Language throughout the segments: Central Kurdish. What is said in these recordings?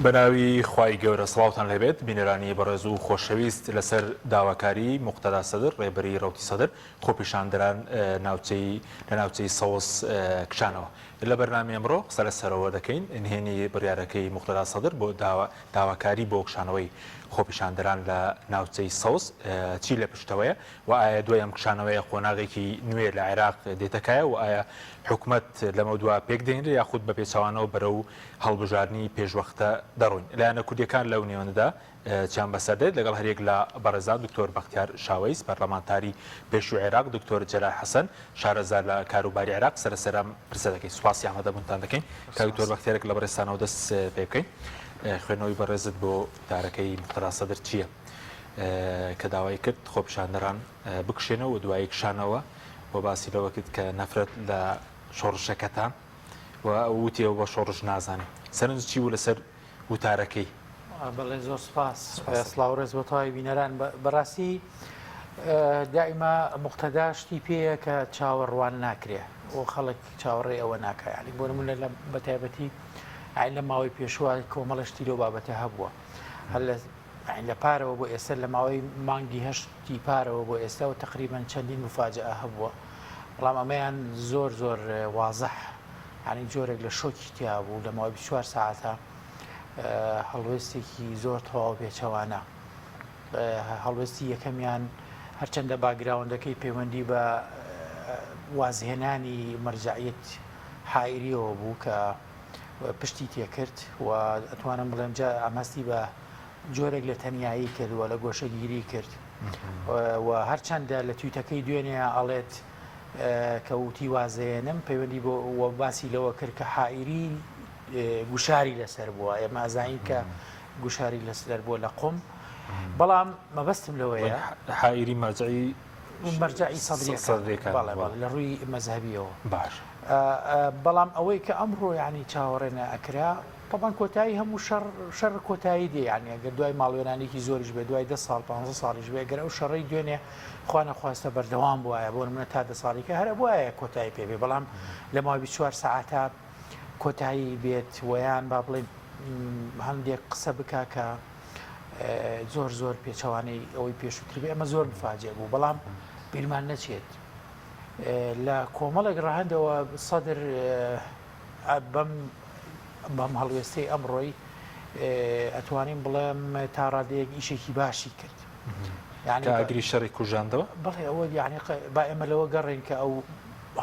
بەناوی خوای گەورە سڵاوتان لەبێت بینەرانی بەڕێز و خۆشەویست لەسەر داواکاری موقتەدا سەدر ڕێبەری ڕەوتی سەدر خۆپیشاندەران لە ناوچەی سەوز کشانەوە لە بەرنامی ئەمڕۆ قسە لەسەرەوە دەکەین نهێنی بڕیارەکەی موقتەدا سەدر بۆ داواکاری بۆ کشانەوەی خۆپیشاندەران لە ناوچەی سەوز چی لە پشتەوەیە و ئایا دوای ئەم کشانەوەی قۆناغێکی نوێ لە عێراق دێتەکایە و ئایا حکوومەت لەمە دووە پێک دێنرێ یاخود بە پێچەوانەوە بەرەو هەڵبژاردننی پێشوەختە دەڕۆین لایەنە کوردیەکان لەو نێوەندا چیان بەسەردێت لەگەڵ هەرێک لە بەڕێزا دکتۆر بەختیار شاوەیس پەرلەمانتاری پێشووی عێراق دکتۆر جەلال حەسەن شارەزار لە کاروباری عێراق سەرسەرم پرسە دەکەین سوپاسی ئامادەبوونتان دەکەین کا دکتۆر بەختیارێک لە بەڕێستانەوە دەست پێ بکەین خوێنەوەی بەڕێزت بۆ دارەکەی موقتەدا سەدر چییە کە داوای کرد خۆپیشاندەران بکشێنەوە و دوایی کشانەوە بۆ باسی لەوە کرد کە نەفرەت لە شۆڕشەکەتان و وتیەوە بە شۆڕش نازانێ سەرنج چی بوو لەسەر وتارەکەی بەڵێ زۆر سپاس سڵاوڕێز بۆ تەواوی بینەران بەڕاستی دائیما موقتەدا شتی پێیە کە چاوەڕوان ناکرێ و خەڵک چاوەڕێ ئەوە ناکە یعنی بۆ نمونە بە تایبەتی لە ماوەی پێشوە کۆمەڵشتی لەو بابەتە هەبووە هەر لە پارەوە بۆ ئێستا لە ماوەی مانگی هەشتی پارەوە بۆ ئێستا و تقریبان چەندین مفاجئە هەبووە بەڵام ئەمەیان زۆر زۆر وازەح ینی جۆرێک لە شۆکی تیا بوو لە ماوەی 24 ساعتە هەڵوێستێکی زۆر تەواو پێچەوانە هەڵوێستی یەکەمیان هەرچەندە باگراوندەکەی پەیوەندی بە وازهێنانی مەرجعیەت حائیریەوە بوو کە پشتی تێکرد و ئەتوانم بڵێم جا ئاماستی بە جۆرێک لە تەنیایی کردووە لە گۆشەگیری کرد و هەرچەندە لە تویتەکەی دوێنێ ئەڵێت کەوتی وازێنم پەیوەندی بۆ باسی لەوە کرد کە حائیری گوشاری لەسەر بووە ئێمە ئازاین کە گوشاری لەسەر بووە لە قوم بەڵام مەبەستم لەوەیە حائیری مەرجعی سەدرەکە لە ڕووی مەزهبیەوە باش بەڵام ئەوەی کە ئەمڕۆ یعنی چاوەڕێنە ئەکرا طبعاً کۆتایی هەموو شەڕ کۆتایی دێ یعنی ئەگەر دوای ماڵوێنانێکی زۆریش بێ دوای 10 ساڵ 15 ساڵیش بێ گەر ئەو شەڕی دوێنێ خوا نەخواستە بەردەوام بووایە بۆ نمونە تا 10 ساڵیکە هەر بووایە کۆتایی پێ بێ بەڵام لە ماوەی 24 ساعتە کۆتایی بێت ویان با بڵێن هەندێک قسە بکا کە زۆر زۆر پێچەوانەی ئەوەی پێشووتر بێ ئەمە زۆر مفاجئ بوو بەڵام بیرمان نەچێت لە کۆمەڵێک ڕاهەندەوە سەدر بەم هەڵوێستەی ئەمڕۆی ئەتوانین بڵێم تا ڕادەیەک ئیشێکی باشی کرد ئەگری شەڕی کوژاندەوە بڵێ ئەوە یعنی با ئێمە لەوە گەڕین کە ئەو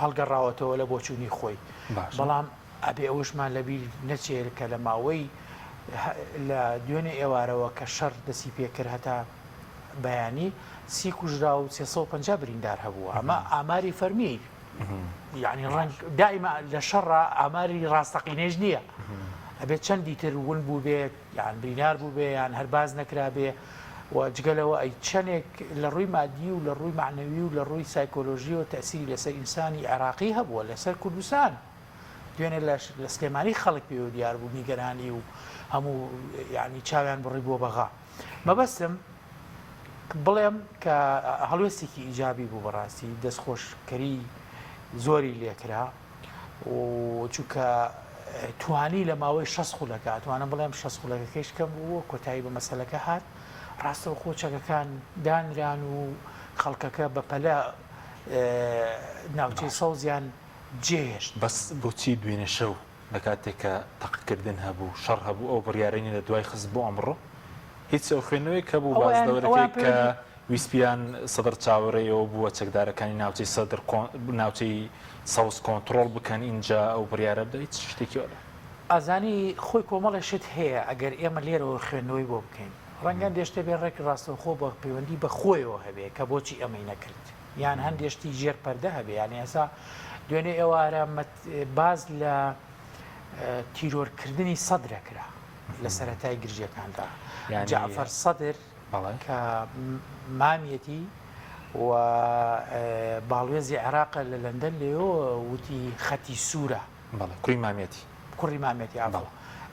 هەڵگەڕاوەتەوە لە بۆچوونی خۆی بەڵام ئەبێ ئەوشمان لەبیر نەچێت کە لە ماوەی لە دوێنێ ئێوارەوە کە شەڕ دەسی پێکرد هەتا بەیانی 30 کوژرا و 350 بریندار هەبووە ئەمە ئاماری فەرمی یعنی ڕەنگ دائیما لە شەڕە ئاماری ڕاستەقینەش نییە ئەبێت چەندی تر ون بوو بێت یان برینار بوو بێ یان هەرباز نەکرا بێ و جگەلەوە ئەی چەندێک لە ڕووی مادی و لە ڕووی معنەوی و لە ڕووی سایکۆلۆژی و تەسیری لەسەر ئینسانی عێراقی هەبووە لەسەر کوردستان دوێنێ لە سلێمانی خەڵک پێ و دیار بوو نیگەرانی و هەموو یعنی چاویان بڕی بۆ بەغا مەبەستم بڵێم کە هەڵوێستێکی ئیجابی بوو بەڕاستی دەستخۆشکەری زۆری لێکرا و چونکە توانی لە ماوەی 6 خولەکە ئەتوانم بڵێم 6 خولەکەکەیش کەم بووە کۆتایی بە مەسەلەکە هات ڕاستەوە خۆچەکەکان دانران و خەڵکەکە بەپەلە ناوچەی سەوزیان جێهێشت بەس بۆچی دوێنێ شەو لە کاتێک کە تەقکردن هەبوو شەڕ هەبوو ئەو بڕیارەی لە دوای خست بۆ ئەمڕۆ هیچ ئەو خوێنەوەی کە بوو بازدەورەکەی کە ویسپیان سەدر چاوەڕێیەوە بووە چەکدارەکانی ناوچەی سەدر ناوچەی سەوز کۆنتترۆل بکەن اینجا ئەو بڕیارە بدە هیچ شتێکی وەرە ئازانی خۆی کۆمەڵەشت هەیە ئەگەر ئێمە لێرەوە خوێندنەوەی بۆ بکەین ڕەنگەن دێشتە بێ ڕێک ڕاستەوخۆ بە پەیوەندی بە خۆیەوە هەبێ کە بۆچی ئەمەی نەکرد یان هەندێشتی ژێر پەردە هەبێ یانی ئێسا دوێنێ ئێوارە باز لە تیرۆرکردنی سەدرەکرا لە سەرەتای گرژیەکاندا جعفەر سەدر کە مامەتی و باڵێزی عێراق لە لەندەن لێەوە وتی خەتی سوورە کوڕی مامەتی کوڕی مامەتی ئاڵ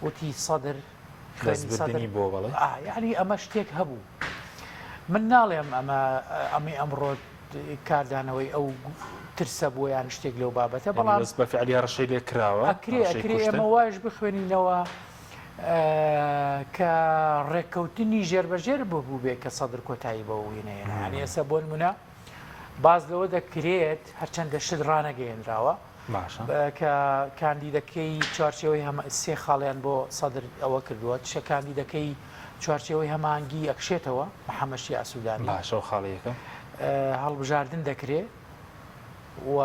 وتی سەدر دەستبردننی بۆ بڵێ یعنی ئەمە شتێک هەبوو من ناڵێم ئەمەی ئەمڕۆ کاردانەوەی ئەو ترسە بۆ یان شتێک لەو بابەتە بەڵام بە فعلی ڕەشەی لێ کراوە ئەکرێ ئێمە وایش بخوێنینەوە کە ڕێککەوتنی ژێربەژێر بوو بێ کە سەدر کۆتایی بە وینەیە ینی ئێستا بۆ نمونە باز لەوە دەکرێت هەرچەندە شت ڕانەگەیەنراوە کە کاندیدەکەی چوارچێەوەی سێ خاڵیان بۆ سەدر ئەوە کردووە چە کاندیدەکەی چوارچێەوەی هەمانگی ئەکشێتەوە محەممەشی ئاسوودانی باشە خاڵیەکە هەڵبژاردن دەکرێت و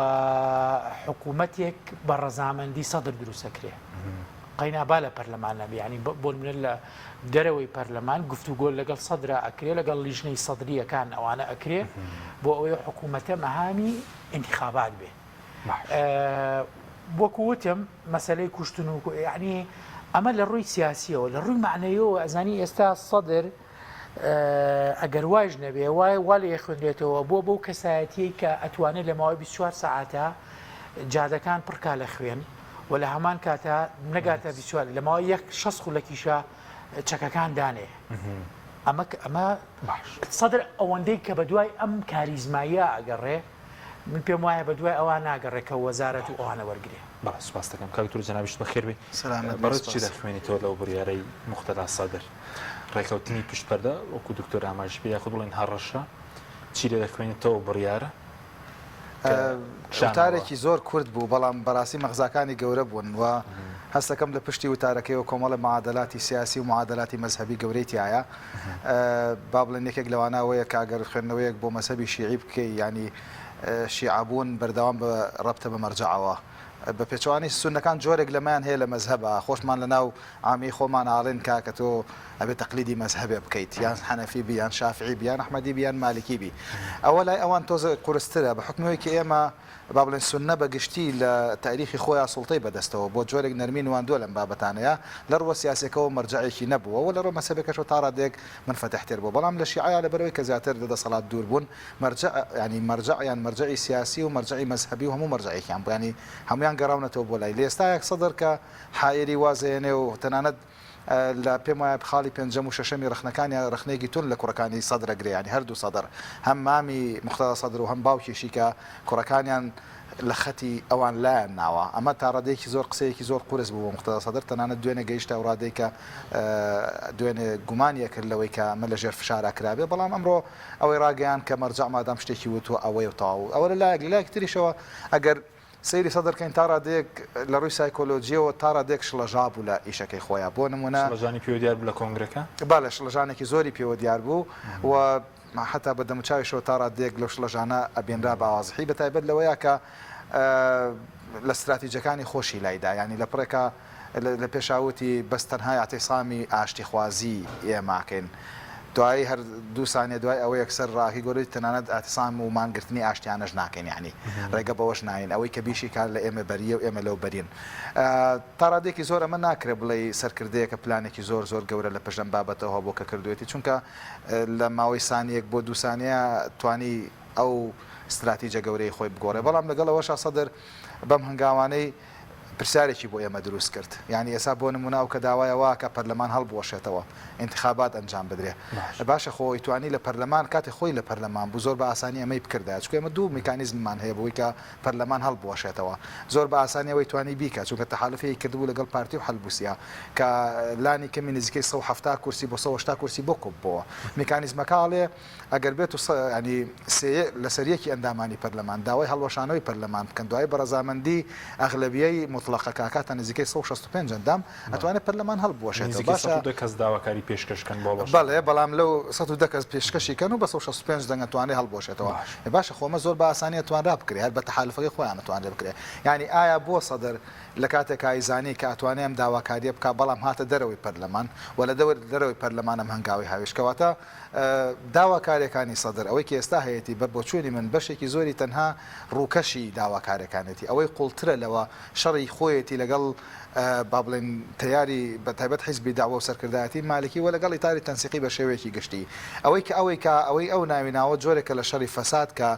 حکوومەتێک بە ڕەزامەندی سەدر دروستەکرێ قەینابا لە پەرلەمان نەبی ینی بۆ منە لە دەرەوەی پەرلەمان گفتوگۆ لەگەڵ سەدرا ئەکرێ لەگەڵ لیژنەی سەدریەکان ئەوانە ئەکرێ بۆ ئەوەی حکوومەتە مەهامی انتخابات بێ وەکو وتم مەسلەی کوشتن و یعنی ئەمە لە ڕووی سیاسیەوە لە ڕووی معنەیەوە ئەزانی ئێستا سەدر ئەگەر وایش نەبێ وای وا لە خوێنرێتەوە بۆ بەو کەسایەتی کە ئەتوانێت لە ماوەی 24 ساعتە جادەکان پڕکا لە خوێن و لە هەمان کاتە نەگاتە بیسوار لە ماوەی یەک 6 خولەکیشە چەکەکان دانێ ئەمە سەدر ئەوەندەی کە بە دوای ئەم کاریزماییە ئەگەڕێ من پێم وایە بە دوای ئەوان ناگەڕێ کە وەزارەت و ئەوانە وەرگێ سپاس دەکەم کاکتور جەنابیشت بەخێر بێ بەڕێز چی دەخوێنیتەوە لەو بڕیارەی موختەدا سەدر ڕێکەوتنی پشتپەردە وەکو دکتۆر ئاماژی پێ یاخود بڵێن هەڕەشە چی لێ دەخوێنیتەوە بڕیارە وتارێکی زۆر کورد بوو بەڵام بەڕاستی مەغزاکانی گەورە بوون و هەستەکەم لە پشتی وتارەکەی و کۆمەڵە معادلاتی سیاسی و معادلاتی مەذهبی گەورەیتیایە با بڵێن یەکێک لەوانەوەیە کاگەر خوێندنەوەیەک بۆ مەذهبی شیعی بکەی ینی شیعبوون بەردەوام بە ڕەبتە بە مەرجەعەوە بە پێچوانی سونەکان جۆرێک لەمایان هەیە لە مەذهبە خۆشمان لە ناو عامی خۆمان ئاڵێن کاکە تۆ ئەبێ تەقلیدی مەذهبێ بکەیت یان حەنەفی بیان شافعی بیان ئەحمەدی بیان مالکی بی ئەوە لای ئەوان تۆزە قورسترە بە حکمەوەی کە ئێمە با بڵێن سونە بەگشتی لە تاریخی خۆیان سوڵتەی بەدەستەوە بۆ جۆرێک نەرمین واندووە لەم بابەتانەیە لە ڕوە سیاسەکەەوە مەرجعێکی نەبووە و لە ڕۆ مەسەبێکەشەوە تا ڕادێک منفتەحتر بوو بەڵام لە شیعە لە بەرەوەی کە زیاتر دەدەسەڵات دوور بوون ینی مەرجعیان مەرجعی سیاسی و مەرجعی مەذهبی و هەموو مەرجعێکیان بوو ینی هەمویان گەڕاونەتەوە بۆ لای لێستایەک سەدر کە حایری وازێنێ و تەنانەت لە پێم وایە خاڵی پێنجەم و شەشەمی ڕخنەکانی ڕخنێکی تون لە کوڕەکانی سەدرەگرێ ینی هەردوو سەدر هەم مامی موختەدا سەدر و هەم باوکیشی کە کوڕەکانیان لە خەتی ئەوان لایەن ناوە ئەمە تا ڕادەیەکی زۆر قسەیەکی زۆر قورس بوو بۆ موختەدا سەدر تەنانەت دوێنێ گەیشتە و ڕادەی کە دوێنێ گومانیە کرد لەوەی کە ئەمە لە ژێر فشارا کرابێ بەڵام ئەمڕۆ ئەوەی ڕاگەیان کە مەرجع مادام شتێکی وتوە ئەوەی و تاو ئەوە لایەک تریشەوە ئەگەر سەیری سەدرکەین تا ڕادێک لە ڕووی سایکۆلۆجیەوە تا ڕادێک شڵەژا بوو لە ئیشەکەی خۆیان بۆ نمونە شڵەژانی پێوە دیار بوو لە کۆنگرەکە با لە شڵەژانێکی زۆری پێوە دیار بوو و حتا بە دەموچاویشەوە تا ڕادێک لەو شڵەژانە ئەبێنرا بە ئاوازحی بەتایبەت لەوەیە کە لە استراتیجەکانی خۆشی لایدا ینی لە پڕێکە لە پێشاوتی بەستەنها ئاتیسامی ئاشتی خوازی ئێماکەین دوای هەر دوو سانیە دوای ئەوە یەکسەر ڕاکی گۆری تەنانەت ئاتیسام و مانگرتنی ئاشتیانەش ناکەین ینی ڕێگە بەوەش ناین ئەوەی کە بیشی کار لە ئێمە بەریە و ئێمە لەو بەرین تا ڕادێکی زۆر ئەمە ناکرێت بڵێ سەرکردەیەکە پلانێکی زۆر گەورە لە پشتم بابەتەوە بۆ کە کردوێتی چونکە لە ماوەی سانیەک بۆ دوو سانیە توانی ئەو استراتیجە گەورەی خۆی بگۆڕێ بەڵام لەگەڵەوەش سەدر بەم هەنگاوانەی پرسیارێکی بۆ ئێمە دروست کرد یعنی ئێسا بۆ نمونە و کە داوایەوە کە پەرلەمان هەڵبوەشێتەوە انتخابات ئەنجام بدرێ باشە خۆی توانی لە پەرلەمان کاتی خۆی لە پەرلەمان بوو زۆر بە ئاسانی ئەمەی بکردای چکە ئێمە دوو میکانیزممان هەیە بۆی کە پەرلەمان هەڵبوەشێتەوە زۆر بە ئاسانیەوەی توانی بیکە چونکە تەحالفی کردبوو لەگەڵ پارتی و هەڵبوسیا کە لانی کەمی نزیکەی 170 کورسی بۆ 180 کورسی بۆ کۆبەوە میکانیزمەکەڵێ ئەگەر بێت و ینی لە سەریەکی ئەندامانی پەرلەمان داوای هەڵوەشانەوەی پەرلەمان بکەن دوای بەڕەزامەندی ئەغلبیەی مطلقە کاکاتە نزیکەی 165 ئەندام ئەتوانێت پەرلەمان هەڵبوەشێتەوە باشە کەس داواکاری پێشکەشکەن بۆ بەڵێ بەڵام لەو 110 کەس پێشکەشیکەن و بە 165 دەنگەتوانێت هەڵبوەشێتەوە باشە خۆمە زۆر بە ئاسانی توانرا بکرێت هەر بە تەحالفەکەی خۆیان توانێت بکرێت ینی ئایا بۆ سەدر لە کاتێک ئایزانی کە ئەتوانێم داواکاریە بکە بەڵام هاتە دەرەوەی پەرلەمان و لە دەرەوەی پەرلەمانم هەنگاوی هاویشکەواتە داواکارەکانی سەدر ئەوەی کە ئێستا هەیەی بەربۆچوونی من بەشێکی زۆری تەنها ڕووکەشی داواکارەکانێتی ئەوەی قوڵترە لەوە شەڕی خۆیەتی لەگەڵ با بڵێن تیاری بە تایبەت حیزبی داوە و سەرکردایەتی مالکی و لەگەڵ ئیتاری تەنسیقی بە شێوەیەکی گشتی ئەوەی ئەو ناویناوە جۆرێکە لە شەڕی فەساد کە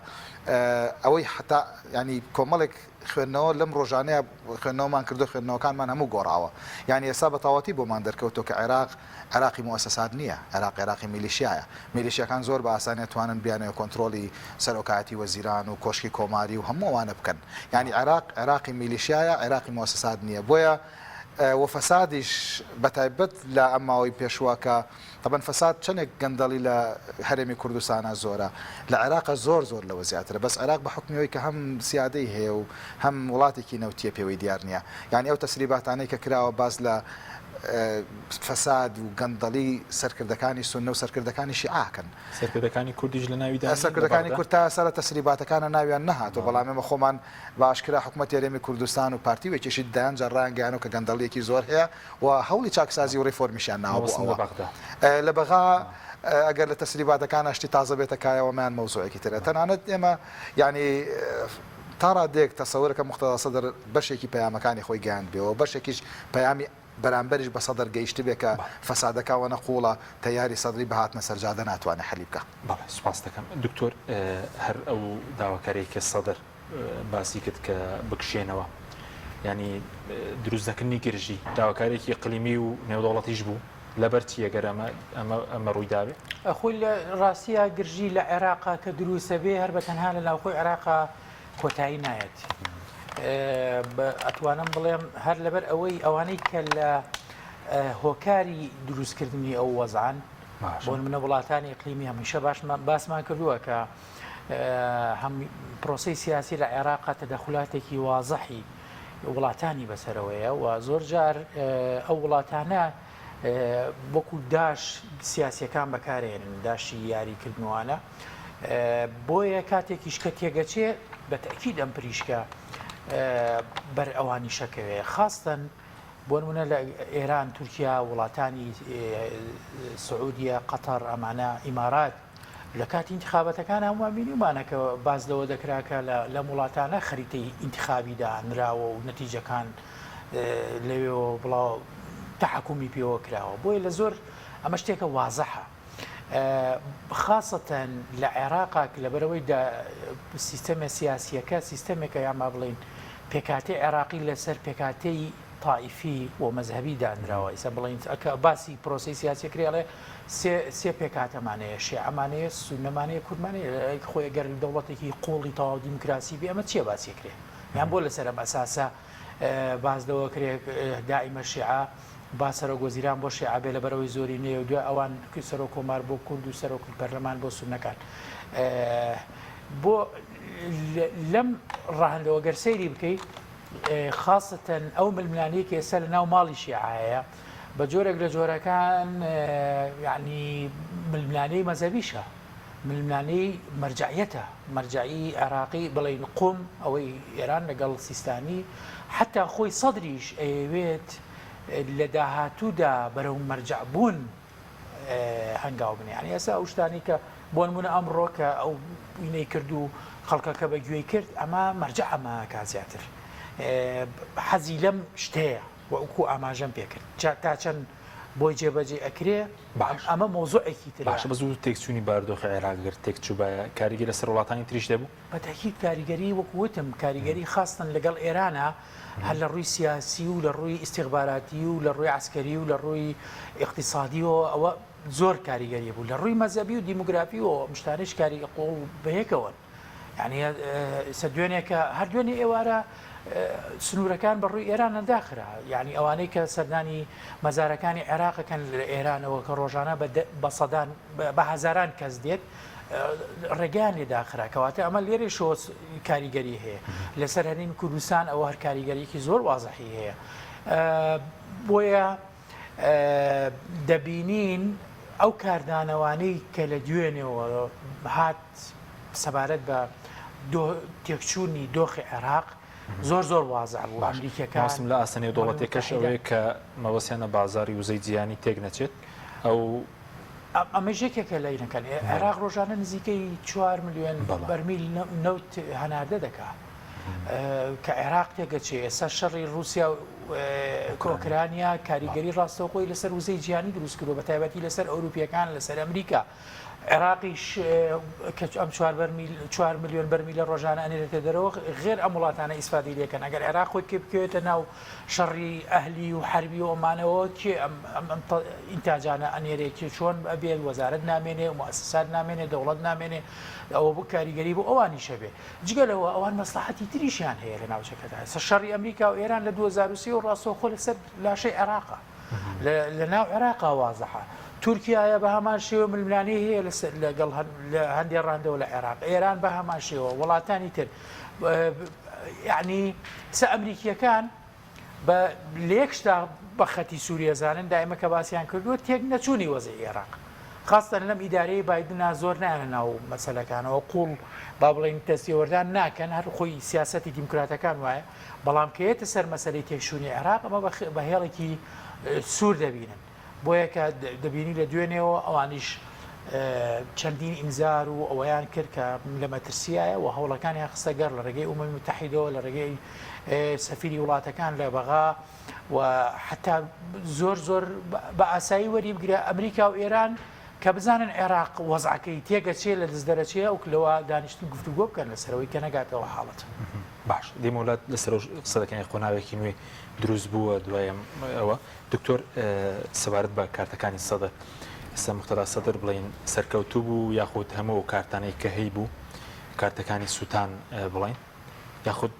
ئەوەی حتا ینی کۆمەڵێک خوێندنەوە لەم ڕۆژانەیە خوێندنەوەمان کردو خوێندنەوەکانمان هەموو گۆڕاوە یعنی ئێستا بە تەواتی بۆمان دەرکەوتۆ کە عێراقی مؤسسات نییە عێراقی میلیشیایە میلیشیەکان زۆر بە ئاسانیە توانن بیانەوە کۆنتترۆلی سەرۆکایەتی وەزیران و کۆشکی کۆماری و هەمووانە بکەن ینی عێراقی میلیشیایە عێراقی مؤسسات نییە بۆیە وفسادیش بەتایبەت لە ئەماوەی پێشواکە طبعا فساد چەندێک گەندەڵی لە هەرێمی کوردستانە زۆرە لە عێراق زۆر لەوە زیاترە بەس عێراق بە حکمیەوەی کە هەم سیادەی هەیە و هەم وڵاتێکی نەوتیە پێوەی دیار نییە یعنی ئەو تەسریباتانەی کە کراوە باز لە فساد و گەندەڵی سەرکردەکانی سونە و سەرکردەکانی شیعاکەن سەرکردەکانی کوردیش لە ناویدا سەرکردەکانی کورد تا سەرە تەسریباتەکانە ناویان نەهاتەوە بەڵام ئێمە خۆمان باشکرا حکوومەت یاریێمی کوردستان و پارتی وێکیشی دایان جەڕانگەیانەوە کە گەندەڵیەکی زۆر هەیە و هەوڵی چاکسازی و ڕێفۆرمیشیان ناوە بۆ ئەوە لە بەغا ئەگەر لە تەسریباتەکان شتی تازە بێتەکایەوەمان مەوزوعێکی ترە تەنانەت ئێمە ینی تا ڕادێک تەسەورەکە مختەدا سەدر بەشێکی پەیامەکانی خۆی گەیاندبێەوە بەشێکیش پەیامی بەرامبەریش بە سەدر گەیشت بێ کە فەسادەکەوە نەقوڵە تەیاری سەدری بەهاتنە سەرجادە ناتوانێت حەلی بکە. بەڵێ سوپاس دەکەم دکتۆر هەر ئەو داواکاریەکە سەدر باسی کرد کە بکشێنەوە ینی دروستەکردنی گرژی داواکارێکی قلیمی و نێودەوڵەتیش بوو لەبەر چیەگەر ئەمە ڕووی دابێت خۆی لە ڕاستیە گرژی لە عێراقا کە دروستە بێ هەر بە تەنها لە ناوخۆی عێراقا کۆتایی نایەت. ئەتوانم بڵێم هەر لەبەر ئەوەی ئەوانەی کە لە هۆکاری دروستکردنی ئەو وەزعان بۆ منە وڵاتانی ئیقلیمی هەمیشە باسمان کردووە کە هەم پرۆسی سیاسی لە عێراقا تەدەخولاتێکی وازەحی وڵاتانی بەسەرەوەیە و زۆر جار ئەو وڵاتانە وەکو داش سیاسیەکان بەکارێنن داشی یاریکردنوانە بۆیە کاتێکیش کە تێگەچێ بە تەکید ئەم پریشکە بەر ئەوانی شەکەوێ خاستن بۆ نمونە لە ئێران تورکیا وڵاتانی سعودیە قەتەر ئەمانە ئیمارات لە کاتی انتخابەتەکان هەمووان بینیمانە کە باز لەوە دەکراکە لە وڵاتانە خەریتەی انتخابیدا نراوە و نەتیجەکان لەوێەوە بڵاو تەحکومی پێوە کراوە بۆیە لە زۆر ئەمە شتێکە وازەحە خاصەتەن لە عێراقا لەبەرەوەی سیستەمە سیاسیەکە سیستەمێکە یاما بڵین پێکاتی عێراقی لەسەر پێکاتەی تائیفی و مەذهبی دانراوە ئیسا بڵین ئەکە باسی پرۆسی سیاسی کرێڵێ سێ پێکاتەمانەیە شیعەمانەیە سونەمانەیە کورمانەیە خۆی گەر دەوڵەتێکی قوڵی تەواو دیموکراسی بێ ئەمە چیە باسی کرێ یان بۆ لەسەر ئەم ئەساسە باز دەوە کرێ دائیمە شیعە با سەرۆگۆزیران بۆ شیعە بێ لەبەرەوەی زۆری نێ و دوای ئەوان سەرۆ کۆمار بۆ کورد و سەرۆکی پەرلەمان بۆ سونەکان بۆ لەم ڕاهەندەوە گەر سەیری بکەیت خاصەتەن ئەو ململانەیە کە ئێستا لە ناو ماڵی شیعەیە بە جۆرێک لە جۆرەکان یعنی ململانەی مەذهبیشە ململانەی مەرجعیەتە مەرجعی عێراقی بڵین قوم ئەوەی ئێران لەگەڵ سیستانی حتا خۆی سەدریش ئەوێت لە داهاتوودا بەرەو مەرجع بوون هەنگاو بنێ ینی ئێستا ئەو شتانی کە بۆ نمونە ئەمڕۆ کە ئەو وینەی کرد و خەڵکەکە بە گوێی کرد ئەمە مەرجع ئەمە کا زیاتر حەزی لەم شتەیە وەکو ئاماژەم پێکرد تا چەند بۆی جێبەجێ ئەکرێ ئەمە مۆزوعێکی تر باشە بە زوو تێکچوونی باردۆخی عێراقگەر تێکچوو بە کاریگەری لەسەر وڵاتانی تریش دەبوو بە تاکید کاریگەری وەکوتم کاریگەری خاستن لەگەڵ ئێرانە هەر لە ڕووی سیاسی و لە ڕووی ئیستیخباراتی و لە ڕووی عسکەری و لە ڕووی اقتصادیەوە ئەوە زۆر کاریگەری بوو لە ڕووی مەذهبی و دیموگرافی و مشتانش کاری قوڵ بەیەکەوە یعنی دوێنێکە هەر دوێنێ ئێوارە سنوورەکان بەڕووی ئێران نەداخرا یعنی ئەوانەی کە سەردانی مەزارەکانی عێراقەکەن لە ئێرانەوە کە ڕۆژانە بە سەدان بە هەزاران کەس دێت ڕێگەیان لێداخرا کەواتە ئەمە لێرە شۆ کاریگەری هەیە لەسەر هەرێمی کوردستان ئەوە هەر کاریگەریەکی زۆر وازەحی هەیە بۆیە دەبینین ئەو کاردانەوانەی کە لە دوێنێەوە هات سەبارەت بە تێکچوونی دۆخی عێراق زۆر وازع بوو ئەمریکەکان لە ئاسنێ دەوڵەتێکەش ئەوەیە کە مەوەسیانە بازاری وزەی جیهانی تێک نەچێت ئەو ئەمە ژێکێکە لەینەکەن عێراق ڕۆژانە نزیکەی 4 ملیۆن بەرمیل نەوت هەناردە دەکات کە عێراق تێگەچێ ئێستا شەڕی رووسیا کۆکرانیا کاریگەری ڕاستەوخۆی لەسەر وزەی جیهانی دروست کردو بە تایبەتی لەسەر ئەوروپیەکان لەسەر ئەمریکا عێراقیش کە ئەم 4 میلیۆن بەرمیل لە ڕۆژانە ئەنێرێتە دەرەوە غێر ئەم وڵاتانە ئیسفادی لێکەن ئەگەر عێراق خۆی بکەوێتە ناو شەڕی ئەهلی و حربی و ئەمانەوە کێ ئەم ئینتاجانە ئەنێرێکی چۆن ئەبێت وەزارەت نامێنێ و مؤسسات نامێنێ دەوڵەت نامێنێ ئەوە بۆ کاریگەری بۆ ئەوانی شەبێ جگەلەوە ئەوان مەسلحەتی تریشیان هەیە لە ناوچەکەدا شەڕی ئەمریکا و ئێران لە 2023 و ڕاستەوخۆ لەسەر لاشەی عێراقا لە ناو عێراقا وازەحە تورکایە بە هەمان شێوە ململانی هەیە لەگەڵ هەندێک ڕاندەوە لە عێراق ئێران بە هەمان شێوە وڵاتانی تر یعنی سە ئەمریکیەکان بە لێکشتا بە خەتی سووریەزانن دائمە کە باسییان کردووە تێک نەچوونی وەزی عێراق خاستن لەم ئیدارەی بایدنا زۆر نایە ناو مەسەلەکانەوە قوڵ با بڵێن تەستیوەردان ناکەن هەر خۆی سیاسەتی دیموکراتەکان وایە بەڵام کەیەتە سەر مەسەلەی تێکشوونی عێراق ئەمە بە هێڵێکی سوور دەبینن بۆیە کە دەبینی لە دوێنێەوە ئەوانیش چەندین ئینزار و ئەوەیان کرد کە لە مەترسیایە و هەوڵەکانیان خستە گەڕ لە ڕێگەی ئومەمی متحیدەوە لە ڕێگەی سەفیری وڵاتەکان لە بەغا و حتا زۆر بە ئاسایی وەریبگرە ئەمریکا و ئێران کە بزانن عێراق وەزعەکەی تێگەچێ لە دەست دەرەچێ ئەو لەوە دانیشتن گفتوگۆ بکەن لەسەرەوەی کە نەگاتەوە حاڵەت باش دیمەولات لەسەر قسەدەکانی قۆناوێکی نوێ دروست بووە دوایە ئەوە دکتۆر سەبارەت بە کارتەکانی سەدر ئێستا مختەدا سەدر بڵین سەرکەوتوو بوو یاخود هەموو کارتانەی کە هەی بوو کارتەکانی سووتان بڵین یاخود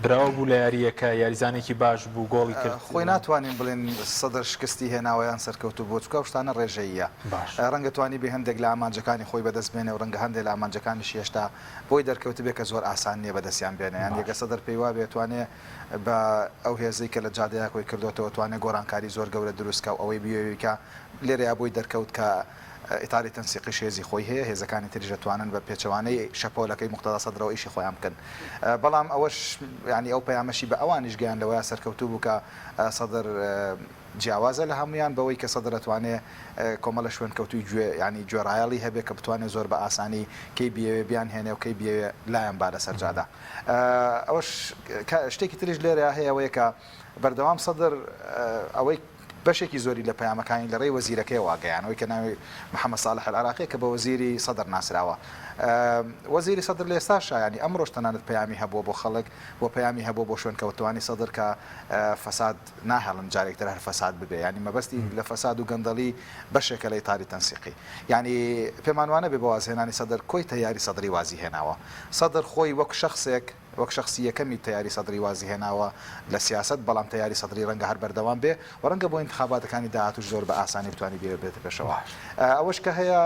براوە بوو لە یاریەکە یاریزانێکی باش بوو گۆڵی کرد خۆی ناتوانین بڵێن سەدر شکستی هێناوەیان سەرکەوتوو بۆ چکە شتانە ڕێژەیە ڕەنگە توانی بێ هەندێک لە ئامانجەکانی خۆی بەدەستبێنێ و ڕەنگە هەندێک لە ئامانجەکانیش هێشتا بۆی دەرکەوت بێ کە زۆر ئاسان نییە بەدەستیان بێنە یان یەکە سەدر پێی وا بێتوانێ بە ئەو هێزەی کە لە جادەیە خۆی کردوەوە توانێت گۆڕانکاری زۆر گەورە دروستکە و ئەوەی بیەوەیکە لێرەیە بۆی دەرکەوت کە ئیتاری تەنسیقی هێزی خۆی هەیە هێزەکانی تریژە توانن بە پێچەوانەی شەپۆلەکەی مختەدا سەدرەوە ئیشی خۆیان بکەن بەڵام ئەوەش ینی ئەو پەیامەشی بە ئەوانیش گەیان لەوەیە سەرکەوتوو بوو کە سەدر جیاوازە لە هەمویان بەوەی کە سەدر دەتوانێت کۆمەڵە شوێن کەوتوی ینی گوێڕایەڵی هەبێت کە بتوانێت زۆر بە ئاسانی کەی بیەوێ بیان هێنێ و کەی بیەوێ لایەن با لە سەرجادا ئەوەش شتێکی تریش لێرە هەیەوەیە کە بەردەوام سەدر ئەوەی بەشێکی زۆری لە پەیامەکانی لە ڕێی وەزیرەکەی واگەیانەوەی کە ناوی محەممەد صالح العراقی کە بە وەزیری سەدر ناسراوە وەزیری سەدر لە ئێستا شایانی ئەمڕۆژ تەنانەت پەیامی هەبووە بۆ خەڵک بۆ پەیامی هەبوو بۆ شوێن کەوتوانی سەدر کە فەساد ناهێڵن جارێکتر هەر فەساد ببێ ینی مەبەستی لە فەساد و گەندەڵی بەشێکە لە ئیتاری تەنسیقی ینی پێمان وانە بێ بە وازهێنانی سەدر کۆی تەیاری سەدری وازی هێناوە سەدر خۆی وەک شخصێک وەک شخصیەکەمی تیاری سەدری وازی هێناوە لە سیاست بەڵام تیاری سەدری ڕەنگە هەر بەردەوام بێ و ڕەنگە بۆ انتخاباتەکانی داهاتوش زۆر بە ئاسانی بتوانانی بێت پێشەوە ئەوەش کە هەیە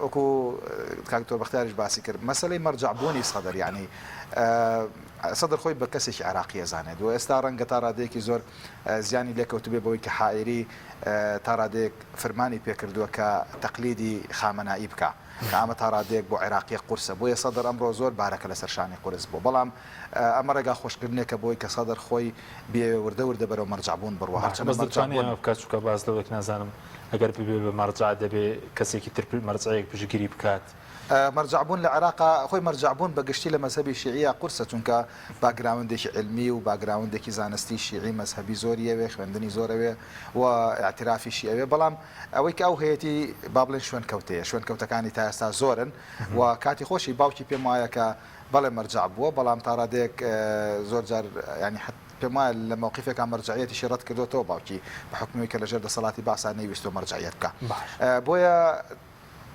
وەکو کاکتۆر بەختیاریش باسی کرد مەسلەی مەرجعبوونی سەدر ینی سەدر خۆی بە کەسێکی عراقی ئەزانێت و ئێستا ڕەنگە تا ڕادەیەکی زۆر زیانی لێکەوت بێ بەوەی کە حائری تا ڕادەیەک فرمانی پێکردووە کە تەقلیدی خامەنایی بکە ئەمە تا ڕادێک بۆ عێراقی قورسە بۆیە سەدر ئەمڕۆ زۆر بارەکە لە سەرشانی قورس بوو بەڵام ئەمە ڕێگا خۆشکردنێکە بۆی کە سەدر خۆی بێ وردە وردە بەرەو مەرجعبوون بڕوە هەرچەندە بکات چووکە باز لەوەک نازانم ئەگەر ببێ بە مەرجع دەبێ کەسێکی تر مەرجەیەک پشگیری بکات مەرجعبوون لە عێراقا خۆی مەرجعبوون بە گشتی لە مەزهبی شیعیە قورسە چونکە باگراوندێکی علمی و باگراوندێکی زانستی شیعی مەزهبی زۆریەوێ خوێندنی زۆرەوێ و اعترافیشی ئەوێ بەڵام ئەوەی کە ئەو هەیەی با بڵێن شوێن کەوتەیە شوێن کەوتەکانی تا ئێستا زۆرن و کاتی خۆشی باوکی پێم وایە کە بەڵێ مەرجع بووە بەڵام تا ڕادێک زۆر جار ینی پێم وایە لە موقفێکە مەرجعیەتیشی ڕەت کردوەوە باوکی بە حکومی کە لەژێر دەسەڵاتی باسان نەیویست و مەرجعیەت بکە بۆیە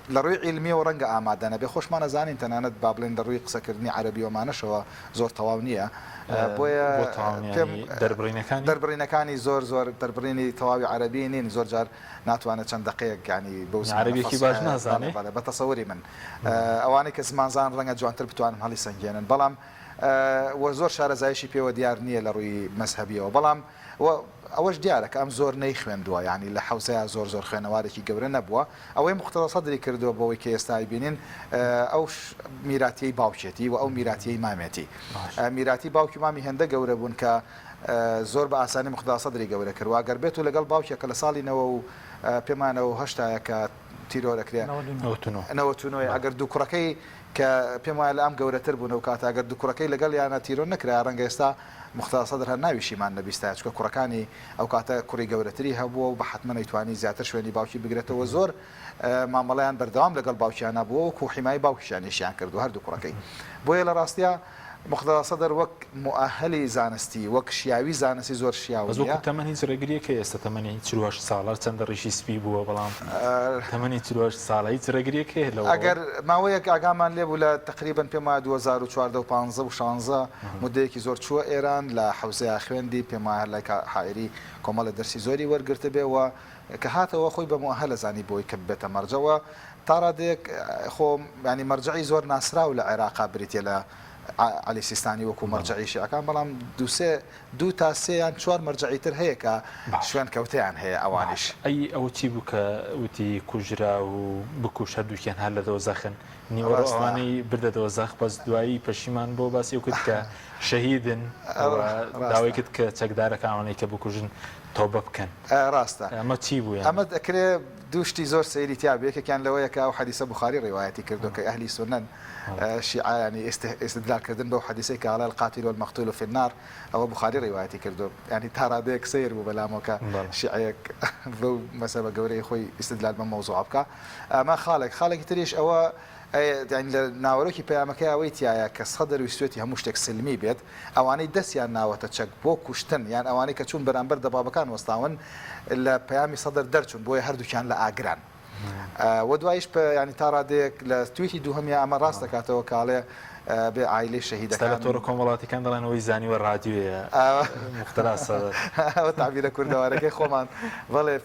لە ڕووی علمی و ڕەنگە ئامادەنە بێ خۆشمانە زانین تەنانەت با بڵێن لە ڕووی قسەکردنی عەربی ومانەشەوە زۆر تەواو نییە بۆیە دەربڕینەکانی زۆر دەربڕینی تەواوی عەربی نین زۆر جار ناتوانێت چەند دقەیەک ینی بەو عەربیێکی باش نازانێت بە تەسەووری من ئەوانەی کە زمانزان ڕەنگە جوانتر بتوانن هەڵی سەنگێنن بەڵام وە زۆر شارەزایشی پێوە دیار نییە لە ڕووی مەزهبیەوە بەڵام ئەوەش دیارە کە ئەم زۆر نەی خوێندووە ینی لە حوزەیە زۆر خوێنەوارێکی گەورە نەبووە ئەوەی مختەدا سەدری کردووە بەوەی کە ئێستای بینین ئەو میراتیەی باوکێتی و ئەو میراتیەی مامێتی میراتی باوکی مامی هێندە گەورە بوون کە زۆر بە ئاسانی مختەدا سەدری گەورە کردووە گەر بێت و لەگەڵ باوکێکە لە ساڵینەوە و پێمانەوە هەشتایە کە تیرۆرەکرێ ئەگەر دوو کوڕەکەی کە پێم وایە لە ئەم گەورەتر بوون و کاتاگەر دوو کوڕەکەی لەگەڵ یانە تیرۆن نەکرا ڕەنگە ئێستا مختار سەدر هەر ناویشیمان نەبیستە چکە کوڕەکانی ئەو کاتە کوڕی گەورەتری هەبووە و بە حتممە نەیتوانی زیاتر شوێنی باوکی بگرێتەوە زۆر مامەڵیان بەردەوام لەگەڵ باوکیانە بووە و کوحیمای باوکیشانیشیان کردو هەردوو کوڕەکەی بۆیە لە ڕاستیە مختار سەدر وەک مؤهلی زانستی وەک شیاوی زانستی زۆر شیاوە تەمەنی هیچ ڕێگریەکە ئێستا تەمەنی 40 ساڵە چەندە ڕیشی سپی بووە بەڵام تەمەنی 40 ساڵە هیچ ڕێگریەکە لەوە ئەگەر ماوەیەک ئاگامان لێبوو لە تقریبن پێم وایە 2014 و 15 و 16 مدەیەکی زۆر چووە ئێران لە حوزەیە خوێندی پێم وایە لای حائری کۆمەڵە دەرسی زۆری وەرگرتە بێەوە کە هاتەوە خۆی بە مؤهلە زانی بۆی کە بێتە مەرجەوە تا ڕادێک خۆ ینی مەرجعی زۆر ناسراو لە عێراقا بریتە لە علی سیستانی وەکو مەرجعی شیعەکان بەڵام دوو تا سێ یان چوار مەرجعی تر هەیە کە شوێن کەوتیان هەیە ئەوانیش ئەو چی بوو کە وتی کوژرا و بکوش هەردووکیان هەر لە دۆزەخن نیوەڕۆ ئەوانەی بردە دۆزەخ بەس دوایی پەشیمان بۆ باسی و کرد کە شەهیدن داوای کرد کە چەکدارەکانەی کە بکوژن تۆبە بکەن ڕاستە ئەمە چی بوو ئەمە دەکرێت دووشتی زۆر سەیری تیا یەکێکیان لەوەیە کە ئەو حەدیسە بوخاری ڕێوایەتی کردو کە ئەهلی سنن شیعانی استدلالکردن بەو حەدیسەی کە ئاڵای القاتل والمقتول في النار ئەوە بوخاری ڕێوایەتی کردو ینی تا ڕادەیەک سیر بوو بەلامەوە کە شیعەیەک بەو مەسەبە گەورەی خۆی استدلال بە مەوزوع بکە ئەمە خاڵێکی تریش ئەوە لە ناوەرۆکی پەیامەکەی ئەوەی تایە کە سەدر ویستێتی هەموو شتێک سلمی بێت ئەوانەی دەستیان ناوەتە چەک بۆ کوشتن یان ئەوانەی کە چوون بەرامبەر دەبابەکان وەستاون لە پەیامی سەدر دەرچوون بۆیە هەردووکیان لە ئاگران وە دوایش ینی تا ڕادێک لە تویتی دووهەمیە ئەمە ڕاست دەکاتەوە کاڵێ بێ ئایلەی شەهیدەکان لە تۆڕە کۆمەڵاتیەکان دەڵێنەوەی زانیوە ڕادیوەیە مختەرا سەدر ئەوە تعبیرە کوردەوارەکەی خۆمان بەڵێ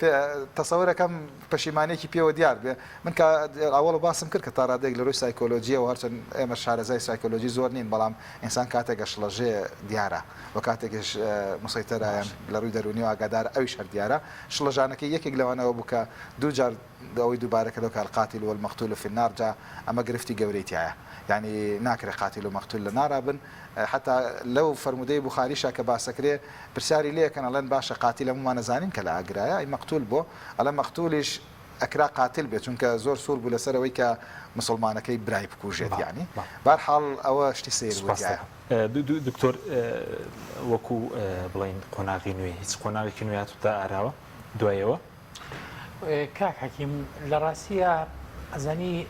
تەسەورەکەم پەشیمانێکی پێوە دیار بێ من کە ئەوڵ باسم کرد کە تا ڕادێک لە ڕووی سایکۆلۆژیەوە هەرچەند ئێمە شارەزای سایکۆلۆژی زۆر نین بەڵام ئینسان کاتێکە شڵەژێ دیارە و کاتێکش مسەیتەرایەن لە ڕووی دەرونی ئاگادار ئەویش هەر دیارە شڵەژانەکەی یەکێک لەوانەوە بوو کە دوو جار ئەوەی دووبارەکە لەو القاتل والمقتول في النار جا ئەمە گرفتی گەورەی تایە يعني ناكر قاتل ومقتول لنارا بن حتى لو فرمودي بخاري شاك باسكري برساري ليه كان لن باشا قاتل مو ما نزانين كلا اقرايا اي مقتول بو الا مقتولش اكرا قاتل بي چونك زور سور بو لسروي ك مسلمانكي براي بكوجيت يعني بارحال او شتي سير وجاي دكتور وكو بلين قناغي نوي هيڅ قناغي كنويات تا اراوه دوایەوە کاک حەکیم لە ڕاستیە ئەزانی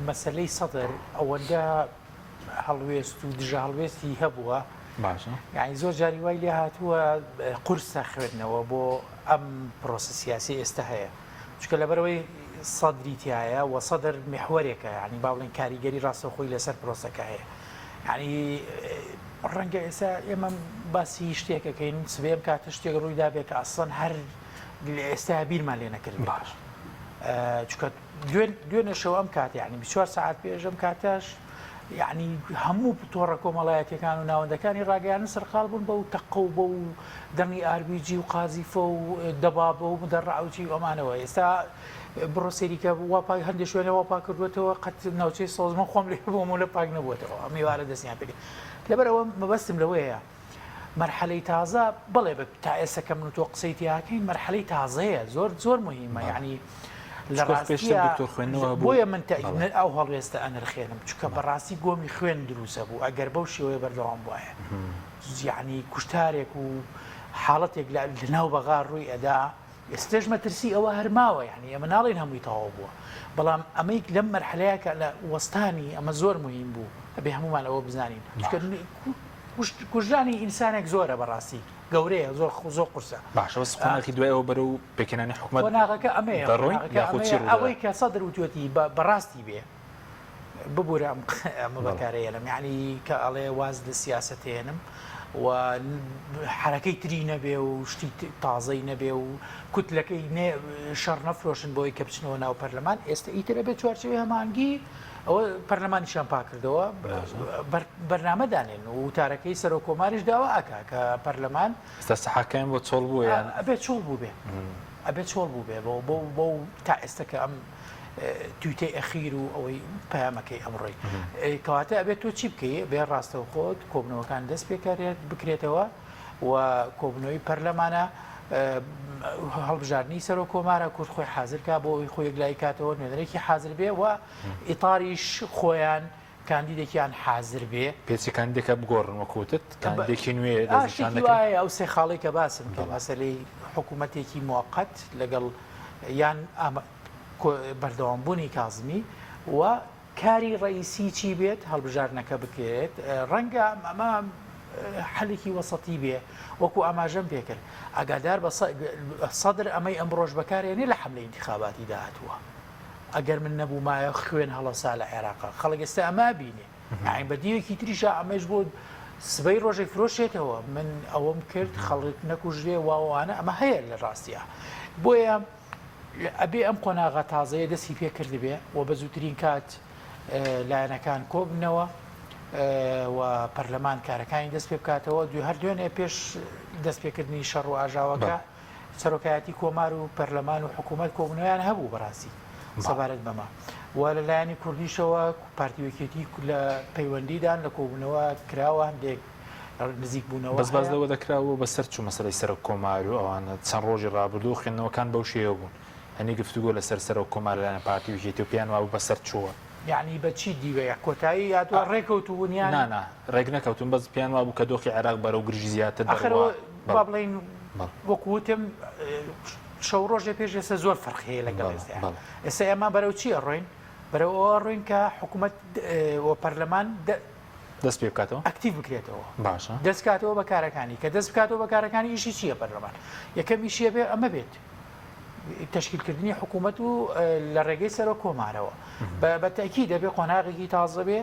مەسلەی سەدر ئەوەندە هەڵوێست و دژە هەڵوێستی هەبووە باشە یعنی زۆر جاری وای لێ هاتووە قورسە خوێندنەوە بۆ ئەم پرۆسە سیاسی ئێستا هەیە چونکە لەبەرەوەی سەدری تایە و سەدر محوەرێکە یعنی با بڵێن کاریگەری ڕاستەوخۆی لەسەر پرۆسەکە هەیە یعنی ڕەنگە ئێستا ئێمە باسی شتێکەکەین سبێم کاتە شتێک ڕوویدا بێت کە ئەسڵەن هەر ئێستا بیرمان لێ نەکرد باش چونکە دوێنێشەوە ئەم کات یعنی 24 ساعت پێش ئەم کاتەش یعنی هەموو تۆڕە کۆمەڵایەتەکان و ناوەندەکانی ڕاگەیان سەرخاڵ بوون بە و تەقە و بە و دەنگی ئاربیجی و قازیفە و دەبابە و مدەڕعوتی ئەمانەوە ئێستا بڕۆ سێریکە واپای هەندێک شوێنە واپا کردوێتەوە قەت ناوچەی سۆزمە خۆم لێ بۆم لە پاک نەبووێتەوە ئەمیوارە دەستیان پێ لەبەرەوە مەبەستم لەوەیە مرحلەی تازە بەڵێ بە تا ئێستا کە من تۆ قسەی تیاکەین مرحلەی تازەیە زۆر مهمە یعنی لە ڕاستیە بۆیە من ئەو هەڵوێستە ئەنرخێنم چونکە بەڕاستی گۆمی خوێن دروستە بوو ئەگەر بەو شێوەیە بەردەوام بواە یعنی کوشتارێک و حاڵەتێک لە ناو بەغار ڕووی ئەدا ئێستێژ مەترسی ئەوە هەرماوە یعنی ئەمە ناڵێن هەمووی تەواو بووە بەڵام ئەمەی لەم مەرحلەیەکە لە وەستانی ئەمە زۆر مهم بوو ئەبێ هەمومان ئەوە بزانین کوژانی ئینسانێک زۆرە بەڕاستی گەورەیە زۆر قورسە باشەوە قۆناغی دوایەوە بەرەو پێکێنانی حکومەت قۆناغەکە ئەمەیە ئەوەی کە سەدر وتوێتی بەڕاستی بێ ببوورە ئەمە بەکارەیەلم یعنی کە ئەڵێ واز لە سیاسەتێنم و حرەکەی تری نەبێ و شتی تازەی نەبێ و کوتلەکەی شەڕ نەفرۆشن بۆی کە بچنەوە ناو پەرلەمان ئێستا ئیترە بێت چوارچەوەی هەمانگی ئەوە پەرلەمانیشان پاکردەوە بەرنامەدانێن و وتارەکەی سەر و کۆماریش داوا ئەکا کە پەرلەمان ئێستا سەحاکەیان بۆ چۆڵ بوو یان ئەبێت چۆڵ بوو بێ ئەبێت چۆڵ بوو بێ بۆ تا ئێستا کە ئەم تویتەی ئەخیر و ئەوەی پەیامەکەی ئەمڕۆی کەواتە ئەبێت تۆ چی بکەی بێ ڕاستەوە خۆت کۆبنەوەکان دەست پێکارێت بکرێتەوە و کۆبنەوەی پەرلەمانە هەڵبژاردننی سەر کۆمارە کورد خۆی حاضرکە بۆ ئەوی خۆی یەکلای کاتەوە نوێنەرێکی حاضر بێ و ئیتاریش خۆیان کاندیدێکیان حاضر بێ پێچی کاندێکە بگۆڕن وەکوتت کاندێکی نوێ وایە ئەو سێ خاڵی کە باسم کە مەسەلەی حکوومەتێکی موقت لەگەڵ یان بەردەوامبوونی کازمی و کاری ڕئیسی چی بێت هەڵبژارنەکە بکرێت ڕەنگە ئەمە حەلێکی وەسەتی بێ وەکو ئاماژەم پێکرد ئاگادار بە سەدر ئەمەی ئەمڕۆژ بەکارێنێ لە حملەی انتخاباتی داهاتووە ئەگەر من نەبوو مایە خوێن هەڵەسا لە عێراقا خەڵک ئێستا ئەما بینێ ئاین بە دیوێکی تریشە ئەمەش بۆ سبەی ڕۆژێک فرۆشێتەوە من ئەوەم کرد خەڵک نەکوژێ واوانە ئەمە هەیە لە ڕاستیە بۆیە ئەبێ ئەم قۆناغا تازەیە دەستی پێ کرد بێ و بە زووترین کات لایەنەکان کۆبنەوە و پەرلەمان کارەکانی دەست پێ بکاتەوە هەر دوێنێ پێش دەستپێکردنی شەڕ و ئاژاوەکە سەرۆکایەتی کۆمار و پەرلەمان و حکوومەت کۆبنەوەیان هەبوو بەڕاستی سەبارەت بەمە و لەلایەنی کوردیشەوە پارتیوەکێتی لە پەیوەندیدان لە کۆبوونەوە کراوە هەندێک نزیک بوونەوە بەس باز لەوە دەکراوە بەسەر چوو مەسەلەی سەر کۆمار و ئەوانە چەند ڕۆژی ڕابردوو خوێندنەوەکان بەو شێوە بوون هەنی گفتوگۆ لەسەر سەر و کۆمار لەلایەن پارتیوەکێتی و پیان وابوو بەسەر چووە یعنی بەچی دیوەیە کۆتایی یاتوە ڕێکەوتوبوونیان نانا ڕێک نەکەوتون بەس پیان وابوو کە دۆخی عێراق بەرەو گرژی زیاتر با بڵین وەکوتم شەو ڕۆژێ پێش ئێستا زۆر فەرق هەیە لەگەڵ ئێستا ئێمە بەرەو چیە ڕۆین بەرەو ئەوە ڕۆین کە حکوومەت و پەرلەمان دەست پێ بکاتەوە ئەکتیڤ بکرێتەوە باشە دەستکاتەوە بەکارەکانی کە دەست بکاتەوە بەکارەکانی ئیشی چییە پەرلەمان یەکەم ئیشیە بێ ئەمە بێت تشکیلکردنی حکوومەت و لە ڕێگەی سەرۆک کۆمارەوە بە تاکید دەبێ قۆناغێکی تازە بێ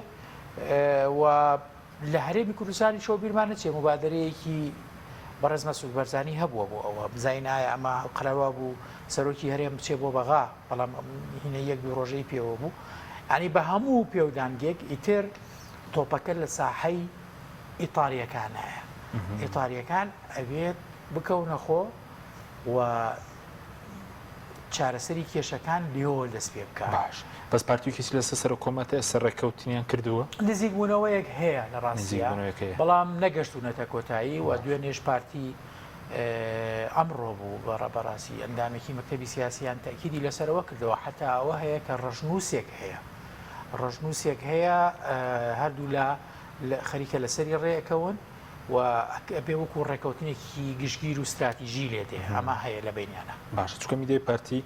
و لە هەرێمی کوردستانی شەو بیرمانە چێ مبادرەیەکی بەڕێز مەسعود بەرزانی هەبووە بۆ ئەوە بزین ئایا ئەمە قەرەوا بوو سەرۆکی هەرێم بچێ بۆ بەغا بەڵام هینە یەک دوو ڕۆژەی پێوە بوو ینی بە هەموو پێودانگێک ئیتر تۆپەکە لە ساحەی ئیتاریەکانایە ئیتاریەکان ئەوێت بکەونەخۆ و چارەسەری کێشەکان لێەوە دەست پێ بکە باش بەس پارتیوکیسی لەسەر سەر کۆمەتە سەر ڕێکەوتنیان کردووە نزیک بوونەوەیەک هەیە لە ڕاستیە بەڵام نەگەشتونەتە کۆتایی و دوێنێش پارتی ئەمڕۆ بوو بەڕەبەڕاستی ئەندامێکی مەکتەبی سیاسیان تاکیدی لەسەرەوە کردەوە حتا ئەوە هەیە کە ڕژنووسێک هەیە هەردوو لە خەریکە لەسەری ڕێەکەون و بێ وەکو ڕێکەوتنێکی گشتگیر و استراتیژی لێتێ ئەمە هەیە لە بینیانە باشە چکە میدەی پارتی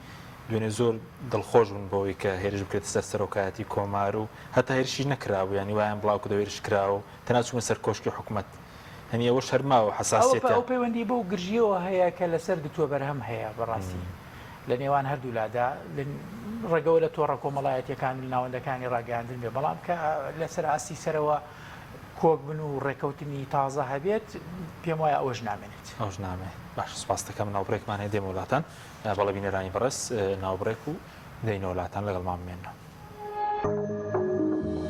دوێنێ زۆر دڵخۆش بوون بەوەی کە هێرش بکرێت سەر سەرۆکایەتی کۆمار و هەتا هێرشیش نەکراوە ینی وایان بڵاوکە دەوێرش کراوە تەناچوونە سەر کۆشکی حکوومەت هەنی ئەوە شەرماوە حساسیەتە ئەو پەیوەندی بەو گرژیەوە هەیە کە لەسەر دکتۆر بەرهەم هەیە بەڕاستی لە نێوان هەردوو لادا ڕێگەوە لە تۆڕە کۆمەڵایەتیەکان ناوەندەکانی ڕاگەاندن بێ بەڵام کە لەسەر ئاستی سەرەوە کۆک بن و ڕێکەوتنی تازە هەبێت پێم وایە ئەوەش نامێنێت ئەوش نامێ باش سپاس دەکەم ناوبڕێکمان هەیە دێمە وڵاتان بەڵە بینەرانی بەڕێز ناوبڕێک و دەینە وڵاتان لەگەڵمان بمێنەوە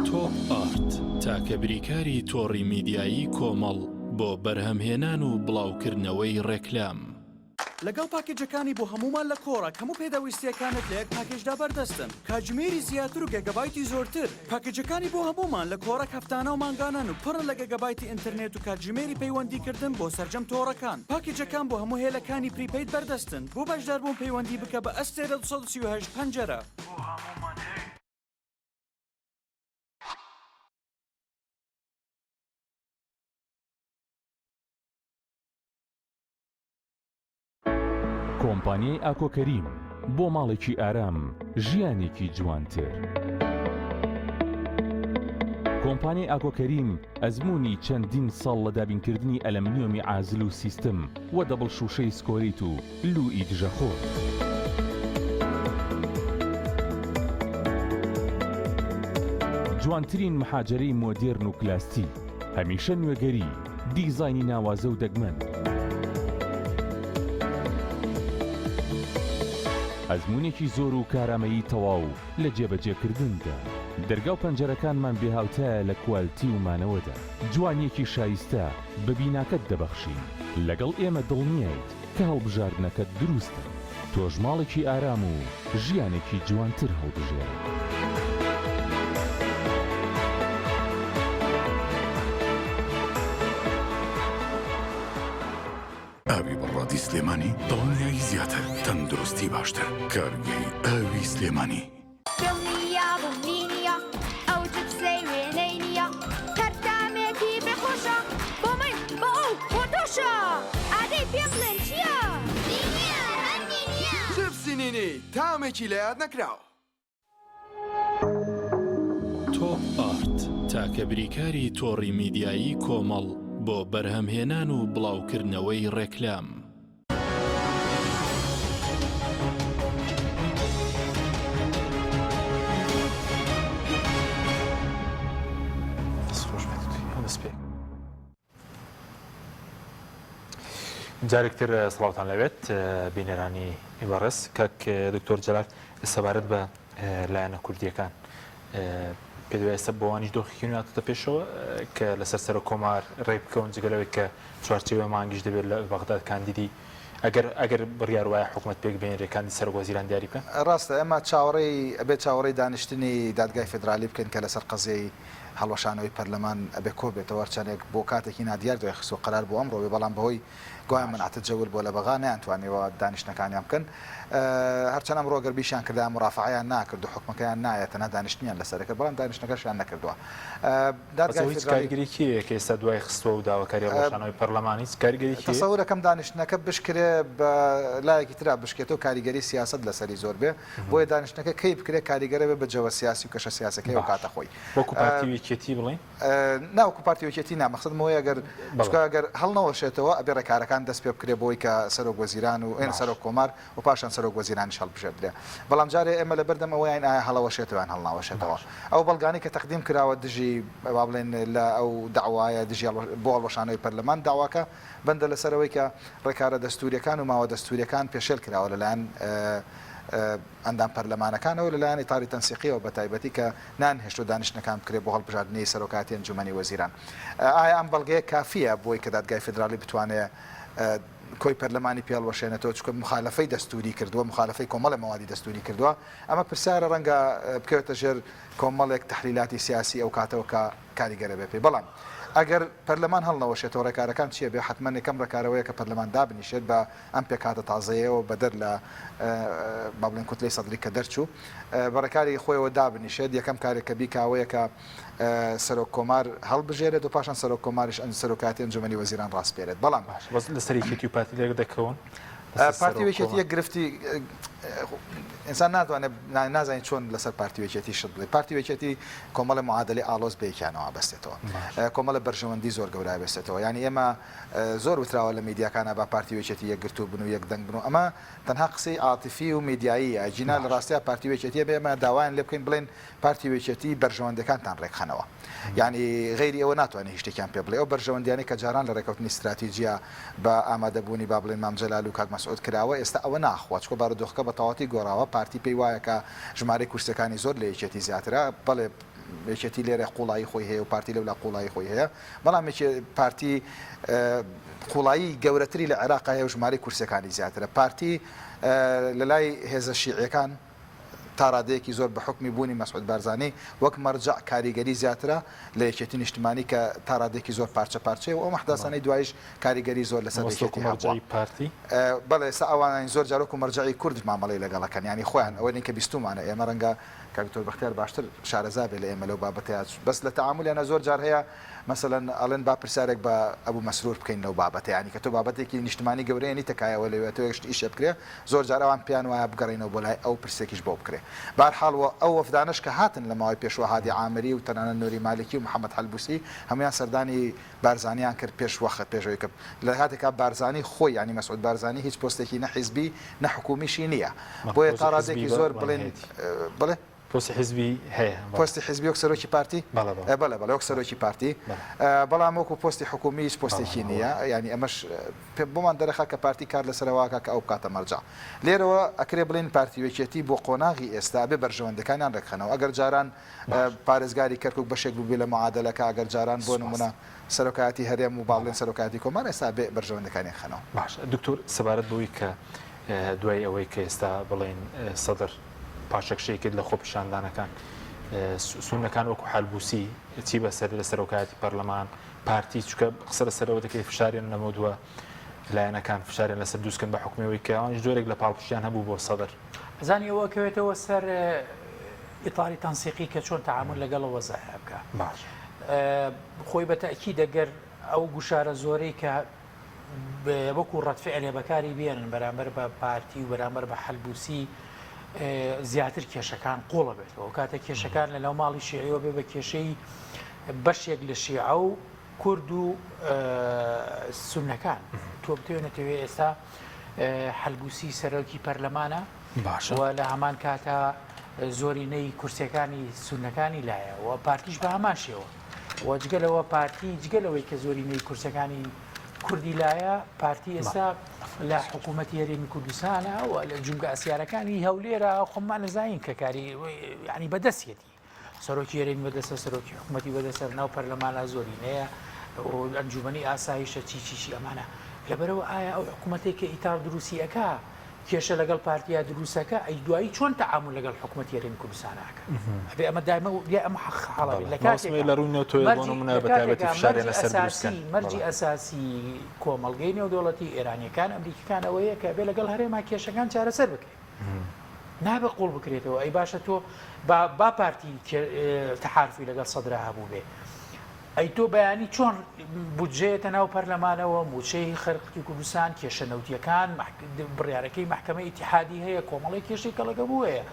تۆپ ئارت تاکە بریکاری تۆڕی میدیایی کۆمەڵ بۆ بەرهەمهێنان و بڵاوکردنەوەی ڕێکلام لەگەڵ پاکێجەکانی بۆ هەمومان لە کۆڕە هەموو پێداویستیەکانت لە یەک پاکێجدا بەردەستن کاتژمێری زیاتر و گەگەبایتی زۆرتر پاکێجەکانی بۆ هەمومان لە کۆڕە هەفتانە و مانگانان و پڕە لە گەگەبایتی ئینترنێت و کاتژمێری پەیوەندیکردن بۆ سەرجەم تۆڕەکان پاکێجەکان بۆ هەموو هێلەکانی پریپەید بەردەستن بۆ بەشداربوون پەیوەندی بکە بە ئەستێرە 238 پەنجەرە کۆمپانیای ئاکۆکەریم بۆ ماڵێکی ئارام ژیانێکی جوانتر. کۆمپانیای ئاکۆکەریم ئەزمموی چەندین ساڵ لە دابینکردنی ئەلەمنیۆمی ئازل و سیستم و دەبڵ شوشەی سکۆریت و لوئی دژەخۆر. جوانترین مەحاجەرەی مۆدێرن و کلاستی هەمیشە نوێگەری دیزاینی ناوازە و دەگمەن. ئەزمموونێکی زۆر و کارامەیی تەواو لە جێبەجێکردندا دەرگا و پەنجەرەکانمان بێهاوتایە لە کوالتی و مانەوەدا جوانیەکی شایستە بە بیناکەت دەبەخشین لەگەڵ ئێمە دڵنیایت کە هەڵبژاردنەکەت دروستە تۆش ماڵێکی ئارام و ژیانێکی جوانتر هەڵبژێرە. ئاوی بەڕادی سلێمانی دڵنیایی زیاتر تەندروستی باشتر کارگەی ئاوی سلێمانی دڵنیا بوونینیە ئەو جبسەی وێنەی نییە کەرتامێکی بێخۆشە بۆ من بۆ ئەو بۆ تۆشە ئادەی پێم بڵێن چییە؟ جبسی نینی تامێکی لە یاد نەکراوە تۆپ ئارت تاکە بریکاری تۆڕی میدیایی کۆمەڵ بۆ بەرهەمهێنان و بڵاوکردنەوەی ڕێکلام. جارێکتر سڵاوتان لەوێت بینێرانی بەڕێز کاک دکتۆر جەلال سەبارەت بە لایەنە کوردیەکان پێدوای ئێستا بۆوانیش دۆخیکردن هاتوتە پێشەوە کە لەسەر سەر کۆمار ڕێ بکەون جگەلەوەی کە چوارچێوە مانگیش دەبێت لە بەغداد کاندیدی ئەگەر بڕیار وایە حکوومەت پێک بێنێ کاندی سەرۆکوەزیران دیاری بکەن ڕاستە ئێمە چاوەڕێی دانیشتنی دادگای فدرالی بکەین کە لەسەر قەزەی هەڵوەشانەوەی پەرلەمان ئەبێ کۆ بێتەوە چەندێک بۆ کاتێکی نادیار دوای خستۆ قەرار بۆ ئەمڕۆ بەڵام بەهۆی گوایان منعتە جەور بۆ لە بەغا نەیانتوانێەوە دانیشتەکانیان بکەن هەرچەند ئەمڕۆ گەر بیشیان کردا مرافعیان ناکرد و حکومەکەیان نایەتەنە دانیشتنیان لەسەرەکە بەڵام دانیشتەکەشیان نەکردووە کاریگەری کیە کە ئێستا دوای خستۆ و داواکاری هەڵوەشانەوەی پەرلەمانی کاریگەری تەسەورەکەم دانیشتنەکە بشکرێ بە لایەکی ترا بشکێتەوە کاریگەری سیاست لەسەری زۆر بێ بۆیە دانیشتەکە کەی بکرێت کاریگەرە بێ بە جەوە سیاسی و کەشە سیاسەکەی و کاتە خۆی وەکو پارتیوێکێتی بڵێن ناوەکو پارتیوێکێتی نامەخسەدمەوەی ئەگەر هەڵنەوەشێتەوە ئەبێ ڕێکارەکان دەست پێ بکرێ بۆی کە سەرۆک وەزیران و ئێن سەرۆک کۆمار و پاشان سەرۆک وەزیرانیش هەڵبژێردرێ بەڵام جارێ ئێمە لە بەردەمەوەیان ئایا هەڵەوەشێتەوەیان هەڵناوەشێتەوە ئەو بەڵگانی کە تەقدیم کراوە دژی با بڵێن لە ئەو داوایە دژی بۆ هەڵوەشانەوەی پەرلەمان داواکە بەندە لەسەرەوەی کە ڕێکارە دەستوریەکان و ماوە دەستوریەکان پێشێل کراوە لەلایەن ئەندام پەرلەمانەکانەوە لەلایەن ئیتاری تەنسیقیەوە بە تایبەتی کە نانهێشت و دانیشتەکان بکرێت بۆ هەڵبژاردنەی سەرۆکاتی ئەنجومەنی وەزیران ئایا ئەم بەڵگەیە کافیە بۆی کە دادگای فدرالی بتوانێت کۆی پەرلەمانی پێڵوەشێنێتەوە چکە مخالفەی دەستوری کردووە مخالفەی کۆمەڵی مەوادی دەستوری کردووە ئەمە پرسیارە ڕەنگە بکەوێتە ژێر کۆمەڵێک تەحلیلاتی سیاسی ئەو کاتەوە کە کاریگەرە بێ پێی بەڵام ئەگەر پەرلەمان هەڵنەوەشێتەوە ڕێکارەکان چییە بێ حتمما یەکەم ڕێکارەوەیە کە پەرلەمان دابنیشێت بە ئەم پێکاتە تازەیەوە بەدەر لە با بڵێن کوتلەی سەدری کە دەرچوو بە ڕێکاری خۆیەوە دابنیشێت یەکەم کارێکە بیکاوەیە کە سەرۆک کۆمار هەڵبژێرێت و پاشان سەرۆک کۆماریش سەرۆکاتی ئەنجومەنی وەزیران ڕاستپێرێت بەڵام لە سەرکێتی و پارتی لێک دەکەون پارتیوێکێتی یەک گرفتی ئینسان ناتوانێت نازانین چۆن لەسەر پارتیوێکێتی شت بڵێ پارتیوێکێتی کۆمەڵی معادلی ئالۆز بەیەکیانەوە بەستێتەوە کۆمەڵە بەرژەوەندی زۆر گەورای بەستێتەوە ینی ئێمە زۆر وتراوە لە میدیاکانە با پارتیوێکێتی یەکگرتو بن و یەک دەنگ بن و ئەمە تەنها قسەی عاتیفی و میدیایی ئەجینا لە ڕاستیە پارتیوێکێتی بێمە داوایان لێ بکەین بڵێن پارتیوێکێتی بەرژەوەندەکانتان ڕێکخەنەوە ینی غیری ئەوە ناتوانێت هیچ شتێکیان پێ بڵێ ئەو بەرژەوەندیانی کە جاران لە ڕێکەوتنی استراتیژیا بە ئامادەبوونی با بڵێن مام جەلال و کاک مەسعود کراوە ئێستا ئەوە ناخوات چکۆ بارودۆخەکە بە تەواتی گۆڕاوە پارتی پێی وایە کە ژمارەی کورسەکانی زۆر لە یەکێتی زیاترە بەڵێ یەکێتی لێرە قوڵایی خۆی هەیە و پارتی لەولا قوڵایی خۆی هەیە بەڵام پارتی قوڵایی گەورەتری لە عێراق هەیە و ژمارەی کورسەکانی زیاترە پارتی لە لای هێزە شیعەکان تا ڕادەیەکی زۆر بە حکمی بوونی مەسعود بارزانی وەک مەرجع کاریگەری زیاترە لە یەکێتی نیشتمانی کە تا ڕادێکی زۆر پارچە پارچەیە و ئەو مەحداسانەی دوایش کاریگەری زۆر لەسەر مەرجعی پارتی بەڵێ ئێستا ئەوانانی زۆر جارۆک و مەرجعی کورد مامەڵەی لەگەڵەکەن ینی خۆیان ئەوەی کە بیستومانە ئێمە ڕەنگە کاکتۆر بەختیار باشتر شارەزا بێ لە ئێمە لەو بابەتەیە بەس لە تەعاملیانە زۆر جار هەیە مثلەن ئەڵێن با پرسیارێک بە ئەبوو مەسرور بکەین لەو بابەتە ینی کە تۆ بابەتێکی نیشتمانی گەورەیە تەکایەوە لەوێت تۆ ئیشە بکرێ زۆر جار ئەوان پیان وایە بگەڕێنەوە بۆ لای ئەو پرسێکیش بۆ بکرێ بەرحاڵەوە ئەو وەفدانش کە هاتن لە ماوەی پێشوە هادی عامری و تەنانە نوری مالکی و محەممەد حەلبوسی هەمویان سەردانی بارزانیان کرد پێش وەخت پێشەوەی کە لە هاتێکا بارزانی خۆی ینی مەسعود بارزانی هیچ پۆستێکی نەحیزبی نەحکومیشی نییە بۆیە تا ڕازێکی زۆر بڵێن بڵێ پۆستی حزبی هەیە پۆستی حزبی وەک سەرۆکی پارتی بەڵێ وەک سەرۆکی پارتی بەڵام وەکو پۆستی حکومی هیچ پۆستێکی نییە ینی ئەمەش بۆمان دەرەخا کە پارتی کار لەسەرەوەکە کە ئەو بکاتە مەرجع لێرەوە ئەکرێ بڵێن پارتیوێکێتی بۆ قۆناغی ئێستا بێ بەرژەوەندەکانیان ڕێکخەنەوە ئەگەر جاران پارێزگاری کەرکک بەشێک بووبێ لە معادلەکە ئەگەر جاران بۆ نمونە سەرۆکاتی هەرێم و باڵێن سەرۆکاتی کۆمار ئێستا بێ بەرژەوەندەکانی خەنەوە باش دکتۆر سەبارەت بووی کە دوای ئەوەی کە ئێستا بڵێن سەدر پاشەکشەیەکت لە خۆپیشاندانەکان سونەکان وەکو حەلبوسی چی بەسەر لە سەرۆکایەتی پەرلەمان پارتی چکە قسە لە سەرەوە دەکەی فشاریان نەمەدووە لایەنەکان فشاریان لەسەر دووسکن بە حکومەوەی کەوان جۆرێک لە پاڵپشتیان هەبوو بۆ سەدر زانی ئەوە کەوێتەوە سەر ئیطاری تەنسیقی کە چۆن تەعامل لەگەڵ وەزایە بکە باش خۆی بەتەکی دەگەر ئەو گوشارە زۆرەی کە وەکو ڕەتفعلێ بەکاری بێنن بەرامبەر بە پارتی و بەرامبەر بە حەلبوسی زیاتر کێشەکان قوڵە بێتەوە کاتە کێشەکان لە ناو ماڵی شیعیەوە بێ بە کێشەی بەشێک لە شیعە و کورد و سونەکان تۆ بتوێنێتەوێ ئێستا حەلبوسی سەرۆکی پەرلەمانە باشە و لە هەمان کاتە زۆرینەی کورسەکانی سونەکانی لایە و پارتیش بە هەمان شێوە و جگەلەوە پارتی جگەلەوەی کە زۆرینەی کورسەکانی کوردی لایە پارتی ئێستا لە حکوومەتی هەرێمی کوردستانە و لە جومگە ئەسیارەکانی هەولێرە خۆمان نەزانین کە کاری ینی بەدەستێتی سەرۆکی هەرێمی بەدەستە سەرۆکی حکوومەتی بەدەستە ناو پەرلەمانە زۆرینەیە و ئەنجومەنی ئاسایشە چیچیشی ئەمانە لەبەرەوە ئایا ئەو حکوومەتێک کە ئیتار دروستی ئەکا کێشە لەگەڵ پارتیا دروستەکە ئەی دوایی چۆن تەعامل لەگەڵ حکوومەتی هەرێمی کوردستانەکە ئەبێ ئەمە دایمە ئەمە حەڵە لە لە ڕوونەوە تۆ بۆ بەتابەتی فشاریان لەسەر دروستکن مەرجی ئەساسی کۆمەڵگەی نێودەوڵەتی ئێرانیەکان ئەمریکیەکان ئەوەیە کە بێ لەگەڵ هەرێما کێشەکان چارەسەر بکرێت نابێ قوڵ بکرێتەوە ئەی باشە تۆ با پارتی تەحالفی لەگەڵ سەدرا هەبوو بێ ئەی تۆ بەیانی چۆن بودجێتە ناو پەرلەمانەوە موچەی خەرقی کوردستان کێشە نەوتیەکان بڕیارەکەی محکەمە ئیتیحادی هەیە کۆمەڵی کێشەی کەڵەکە بوو هەیە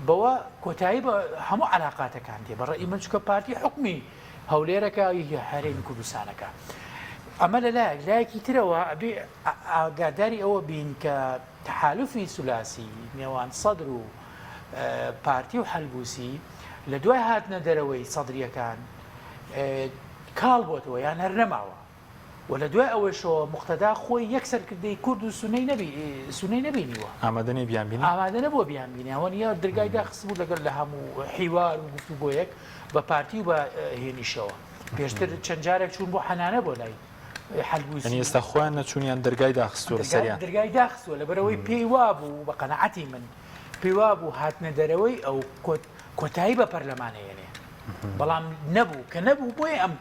بەوە کۆتایی بە هەموو علاقاتەکان دێ بەڕێی من چکە پارتی حکومی هەولێرەکە هەرێمی کوردستانەکە ئەمە لە لایەکی ترەوە ئەبێ ئاگاداری ئەوە بین کە تەحالفی سولاسی نێوان سەدر و پارتی و حەلبوسی لە دوای هاتنە دەرەوەی سەدریەکان کاڵ بۆتەوە یان هەر نەماوە و لە دوای ئەوەشەوە مقتەدا خۆی یەکسەر کردەی کورد و سونەی نەبینیوە ئامادەنێ بیانبینی ئامادە نەبووە بیانبینیەوە نیە دەرگای داخست بوو لەگەڵ لە هەموو حیوار و گفتوگۆیەک بە پارتی و بە هێنیشەوە پێشتر چەند جارێک چوون بۆ حەنانە بۆ لای حەلبوسی ئێستا خۆیان نەچوونیان دەرگای داخستووە سەریان دەرگای داخستووە لەبەرەوەی پێی وابوو بە قەنەعەتی من پێی وابوو هاتنە دەرەوەی ئەو کۆتایی بە پەرلەمانەیەنێ بەڵام نەبوو کە نەبوو بۆی ئەم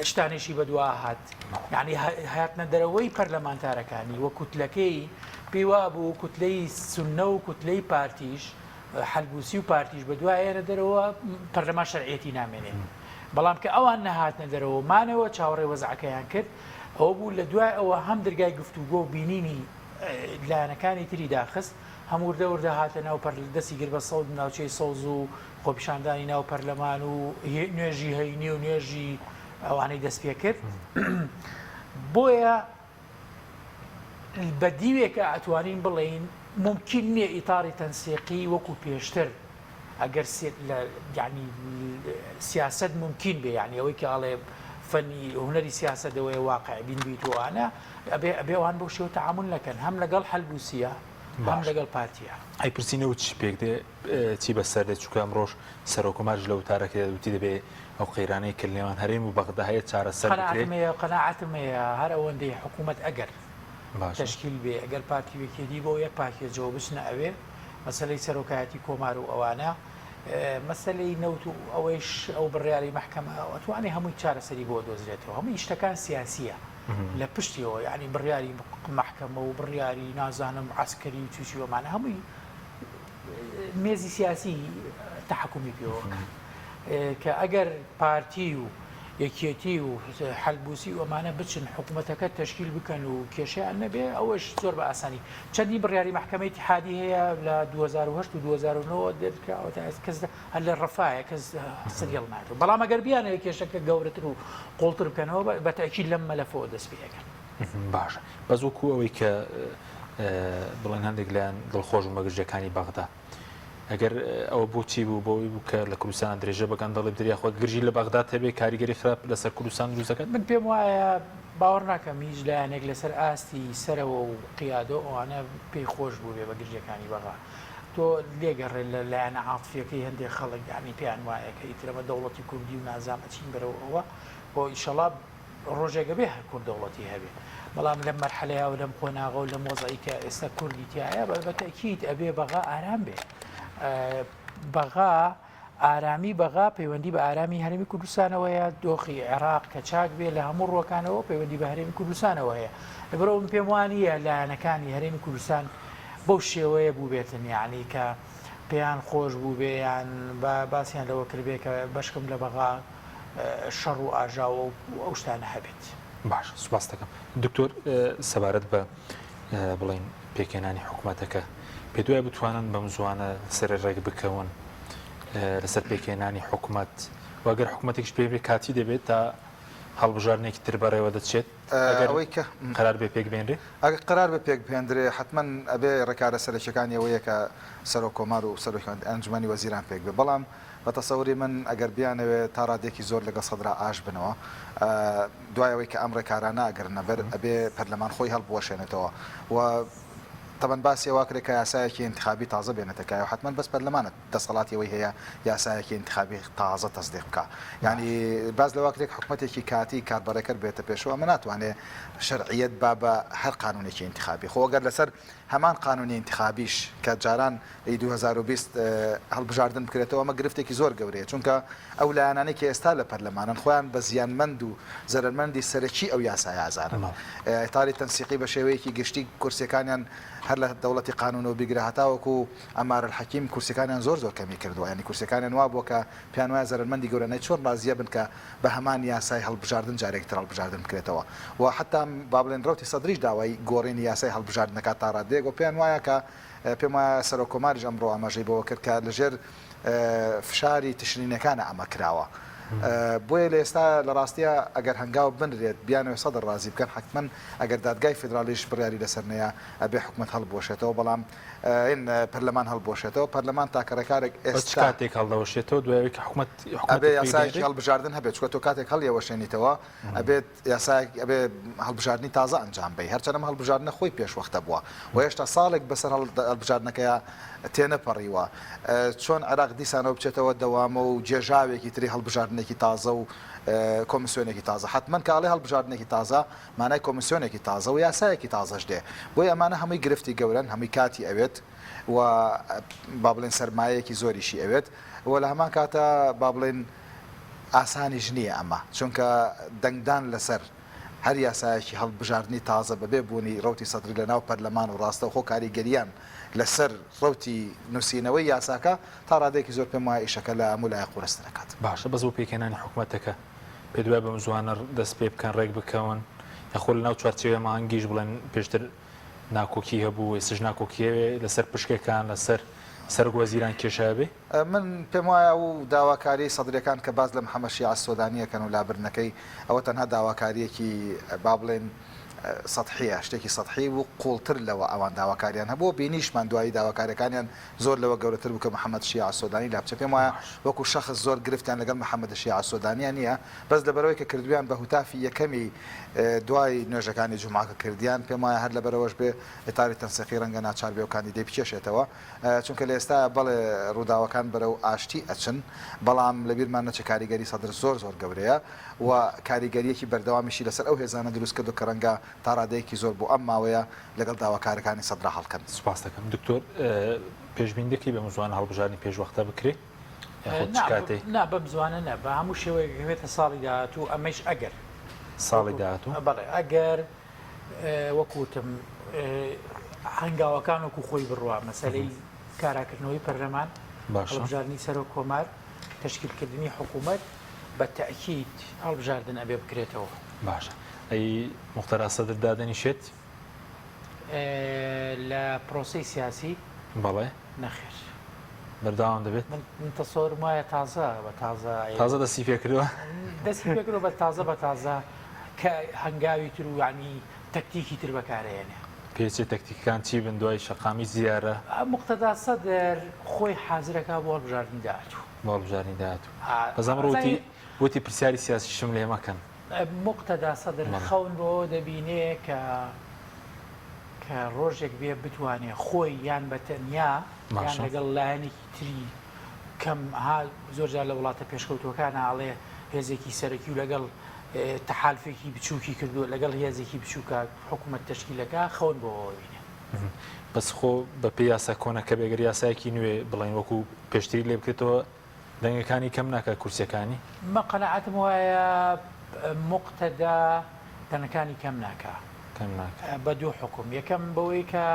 شتانێکی بەدوا هات یعنی هاتنە دەرەوەی پەرلەمانتارەکانی وە کوتلەکەی پێی وابوو کوتلەی سونە و کوتلەی پارتیش حەلبوسی و پارتیش بەدوایەنە دەرەوە پەرلەمان شەرعیەتی نامێنێ بەڵام کە ئەوان نەهاتنە دەرەوە مانەوە چاوەڕێ وەزعەکەیان کرد ئەوە بوو لە دوای ئەوە هەم دەرگای گفتوگۆ و بینینی لایەنەکانی تری داخست هەموو وردە هاتە ناو دەستی گر بە سەود ناوچەی سەوز و خۆپیشاندانی ناو پەرلەمان و نوێژی هەینی و نوێژی ئەوانەی دەست پێ کرد بۆیە بە دیوێکە ئەتوانین بڵێین ممکن نییە ئیتاری تەنسیقی وەکو پێشتر ئەگەر ینی سیاست ممکن بێ ینی ئەوەی کە ئاڵێ فەنی هونەری سیاسەتەوەی واقع بین بیتوانە ئەبێ ئەوان بۆ شێوە تەعامل نەکەن هەم لەگەڵ حەلبوسیە هەم لەگەڵ پارتیە ئەی پرسیینەوە چی پێک دێ چی بەسەر دێت چکە ئەمڕۆژ سەرۆکۆمارش لە وتارەکە دەوتی دەبێ ئەو قەیرانەی کردنێوان هەرێم و بەغدا هەیە چارەسەر قەناعەتم هەیە هەر ئەوەندەی حکوومەت ئەگەر تشکیل بێ ئەگەر پارتی وێکێدی بۆ یەک پاکێجەوە بچنە ئەوێ مەسەلەی سەرۆکایەتی کۆمار و ئەوانە مەسەلەی نەوت و ئەوەیش ئەو بڕیاری محکەمە ئەتوانێ هەمووی چارەسەری بۆ دۆزرێتەوە هەمووی شتەکان سیاسیە لە پشتیەوە یعنی بڕیاری محکەمە و بڕیاری نازانم عسکەری و چوچیوەمانە هەمووی مێزی سیاسی تەحکومی پێوە کە ئەگەر پارتی و یەکێتی و حەلبوسی و ئەمانە بچن حکوومەتەکە تشکیل بکەن و کێشیان نەبێ ئەوەش زۆر بە ئاسانی چەندی بڕیاری محکەمەی اتحادی هەیە لە 2008 و 2009 دەرکراوە کەس هەر لە ڕەفایە کەس سریەڵ ناتوە بەڵام ئەگەر بیانەوە کێشەکە گەورەتر و قوڵتر بکەنەوە بە تەکیید لەم مەلەفەوە دەست پێەکەن باشە بەزوەکو ئەوەی کە بڵێن هەندێک لایەن دڵخۆش و مەگرجەکانی بەغدا ئەگەر ئەوە بۆچی بوو بۆی بوو کە لە کوردستان درێژە بەگەن دەڵێ دەریاخوا گرژی لە بەغدا هەبێ کاریگەری خراپ لەسەر کوردستان دروستەکەن من پێم وایە باوەڕ ناکەم هیچ لایەنێک لەسەر ئاستی سەرەوە و قیادۆ ئەوانە پێی خۆش بوو بێ بە گرژەکانی بەغا تۆ لێگەڕێ لە لایەنە عاتفیەکەی هەندێک خەڵک یعنی پێیان وایە کە ئیترەمە دەوڵەتی کوردی و نازانمە چین بەرەوە ئەوە بۆ ئیشەڵا ڕۆژێکە بێ هەر کورد دەوڵەتی هەبێ بەڵام لەم مەرحەلەیە و لەم قۆناغە و لەم وەزعی کە ئێستا کوردی تایە بە تەکید ئەبێ بەغا ئارام بێ بەغا ئارامی بەغا پەیوەندی بە ئارامی هەرێمی کوردستانەوەیە دۆخی عێراق کە چاک بێ لە هەموو ڕۆکانەوە پەیوەندی بە هەرێمی کوردستانەوە هەیە لەبەرەوە پێم وانە لایەنەکانی هەرێمی کوردستان بەو شێوەیە بوو بێتن یعنی کە پێیان خۆش بوو بێ یان باسییان لەوە کردبێ کە بەشکم لە بەغا شەڕ و ئاژاوە و ئەو شتانە هەبێت. باش سوپاس دەکەم دکتۆر سەبارەت بە بڵین پێکێنانی حکوومەتەکە پێ دوای بتوانن بەم زوانە سەر ڕێک بکەون لەسەر پێکێنانی حکوومەت وەگەر حکوومەتێکش پێ کاتی دەبێت تا هەڵبژارنێکی تر بەڕێوە دەچێت ئەوەی کە قرار بێ پێک بێنرێ ئەگە قرار بە پێک بێندرێ حتمما ئەبێ ڕێکارە سەرچەکانی ئەوەیە کە سەر و کۆمار و سەر ئەنجومی وەزیران پێک بێ بەڵام بە تەسەوری من ئەگەر بیانەوێت تا ڕادێکی زۆر لەگە سەدرا ئاش بنەوە دوایەوەی کە ئەم ڕێکارانە ئەگەرنە بەر ئەبێ پەرلەمان خۆی هەڵبوەشێنێتەوە و طبعا باسی واکرێک کە یاسایەکی انتخابی تازە بێنێتەکە و حتمما بەس پەرلەمانە دەسەڵاتیەوەی هەیە یاسایەکی انتخابی تازە تەصدیق بکە یعنی باز لە واکرێک حکوومەتێکی کاتی کاربەرەکە بێتە پێشەوە من ناتوانێت شەرعیەت با بە هەر قانونێکی انتخابی خۆگەر لەسەر هەمان قانونی انتخابیش کە جاران 2020 هەڵبژاردن بکرێتەوە ئەمە گرفتێکی زۆر گەورەیە چونکە ئەو لایەنانەی کە ئێستا لە پەرلەمانن خۆیان بە زیانمەند و زەرمەندی سەرەکی ئەو یاسای ئازارن ئێتاری تەنسیقی بە شێوەیەکی گشتی کورسەکانیان هەر لە دەوڵەتی قانونەوە بیگرە هەتاوەکو ئەمار الحەکیم کورسەکانیان زۆر کەمی کردووە ینی کورسەکانیان وا بووە کە پیان وایە زەرمەندی گەورەنەی چۆن ڕازیە بن کە بە هەمان یاسای هەڵبژاردن جارێکتر هەڵبژاردن بکرێتەوە و حتا با بڵێن ڕوتی سەدریش داوای گۆڕینی یاسای هەڵبژاردنەکە تا ڕادێک و پێیان وایە کە پێم وایە سەر و کۆماریش ئەمڕۆ ئاماژەی بەوە کرد کە لەژێر فشاری تشرینەکانە ئەمە کراوە بۆیە لە ئێستا لە ڕاستیە ئەگەر هەنگاو بنرێت بیانەوە سەدر ڕازی بکەن حتمما ئەگەر دادگای فدرالیش بڕیاری لەسەرنەیە ئەبێ حکوومەت هەڵبۆشێتەوە بەڵام این پەرلەمان هەڵبۆشێتەوە پەرلەمان تاکەڕێکارێک ئێستا کاتێک هەڵدەوەشێتەوە دوایەوە کە حکوومەت ئەبێ یاسایەکی هەڵبژاردن هەبێت چکە تۆ کاتێک هەڵیەوەشێنیتەوە ئەبێت یاسایەک ئەبێ هەڵبژاردننی تازە ئەنجام بی هەرچەنەم هەڵبژاردنە خۆی پێشوەختە بووە و هێشتا ساڵێک بەسەر هەڵبژاردنەکەیە تێنەپەڕیوە چۆن عێراق دیسانەوە بچێتەوە دەوامە و جێژاوێکی تری هەڵبژاردنێکی تازە و کۆمیسیۆنێکی تازە حتمما کاڵێ هەڵبژاردنێکی تازە مانای کۆمیسیۆنێکی تازە و یاسایەکی تازەش دێ بۆی ئەمانە هەمووی گرفتی گەورن هەمووی کاتی ئەوێت و با بڵێن سەرمایەکی زۆریشی ئەوێت و لە هەمان کاتە با بڵێن ئاسانیش نییە ئەمە چونکە دەنگدان لەسەر هەر یاسایەکی هەڵبژاردننی تازە بەبێ بوونی ڕوتی سەدر لە ناو پەرلەمان و ڕاستە و خۆ کاریگەریان لەسەر ڕوتی نووسینەوەی یاساکە تا ڕادێکی زۆر پێم وایە ئیشەکە لە هەموو لای قورس دەکات باشە بەس بۆ پێکێنانی حکوومەتەکە پێ دوای بەم زوانە دەست پێ بکەن ڕێک بکەون یاخۆ لە ناو چوارچێوە مانگیش بڵێن پێشتر ناکۆکی هەبوو ئێستش ناکۆکیەوێ لەسەر پشکەکان لەسەر سەرگوەزیران کێشابێ من پێم وایە و داواکاری سەدرەکان کە باز لە محەممەد شیع سۆدانیەکەن و لابرنەکەی ئەوە تەنها داواکاریەکی با بڵێن سەحیە شتێکی سەحی و قوڵتر لەوە ئەوان داواکاریان هەبوو بینیشمان دوایی داواکاریەکانیان زۆر لەوە گەورەتر بوو کە محەممەد شیع سۆدانی لاپچە پێم وایە وەکو شەخص زۆر گرفتیان لەگەڵ محەممەد شیع سۆدانیان نییە بەس لەبەرەوەی کە کردویان بە هوتافی یەکەمی دوای نوێژەکانی جوماکە کردیان پێم وایە هەر لەبەرەوەش بێ ئێتاری تەنسیقی ڕەنگە ناچار بێ و کاندیدەی بچێشێتەوە چونکە لە ئێستا بەڵێ ڕووداوەکان بەرەو ئاشتی ئەچن بەڵام لەبیرمان نەچە کاریگەری سەدر زۆر گەورەیە و کاریگەریەکی بەردەوامیشی لەسەر ئەو هێزانە دروست کرد و کە ڕەنگە تا ڕادەیەکی زۆر بۆ ئەم ماوەیە لەگەڵ داواکارەکانی سەدرا هەڵکەن سوپاس دەکەم دکتۆر پێشبینیەکی بە مزوان هەڵبژاردننی پێشوەختە بکرێ نا بەم زوانە نە بە هەموو شێوەیەکەوێتە ساڵی داهاتوو ئەمەش ئەگەر ساڵی داهاتوو بەڵێ ئەگەر وەکوتم هەنگاوەکان وەکو خۆی بڕوا مەسەلەی کاراکردنەوەی پەرلەمان هەڵبژاردننی سەر و کۆمار تشکیلکردنی حکوومەت بە تەئکید هەڵبژاردن ئەبێ بکرێتەوە باشە ئەی موختەر سەدر دادەنیشێت لە پرۆسی سیاسی بەڵێ نەخێر بەرداوام دەبێت من تەسەوەرم وایە تازە دەستی پێکردووە دەستی پێکردەوە بە تازە کە هەنگاوی تر و ینی تەکتیکی تر بەکارێنێ پێچێت تەکتیکان چی بن دوای شەقامی زیارە مقتەدا سەدر خۆی حازرەکە بۆ هەڵبژاردننی داهاتوو بۆ هەڵبژاردننی داهاتوو بەزەم وتی پرسیاری سیاسی شم لێ مەکەن مقتەدا سەدر خەون بۆ دەبینێ کە ڕۆژێک بێ بتوانێت خۆی یان بە تەنیا یان لەگەڵ لایەنێکی تری کەم زۆرجار لە وڵاتە پێشکەوتوەکان ئاڵێ هێزێکی سەرەکی و لەگەڵ تەحالفێکی بچووکی کردو لەگەڵ هێزێکی بچووکە حکوومەت تەشکیلەکە خەون بۆەوە بینێ بەس خۆ بە پێ یاسا کۆنەکە بێگەر یاسایەکی نوێ بڵین وەکو پێشتری لێ بکرێتەوە دەنگەکانی کەم ناکە کورسەکانی مە قەنەعەتم وایە مقتەدا دەنگەکانی کەم ناکە بە دوو حکوم یەکەم بەوەی کە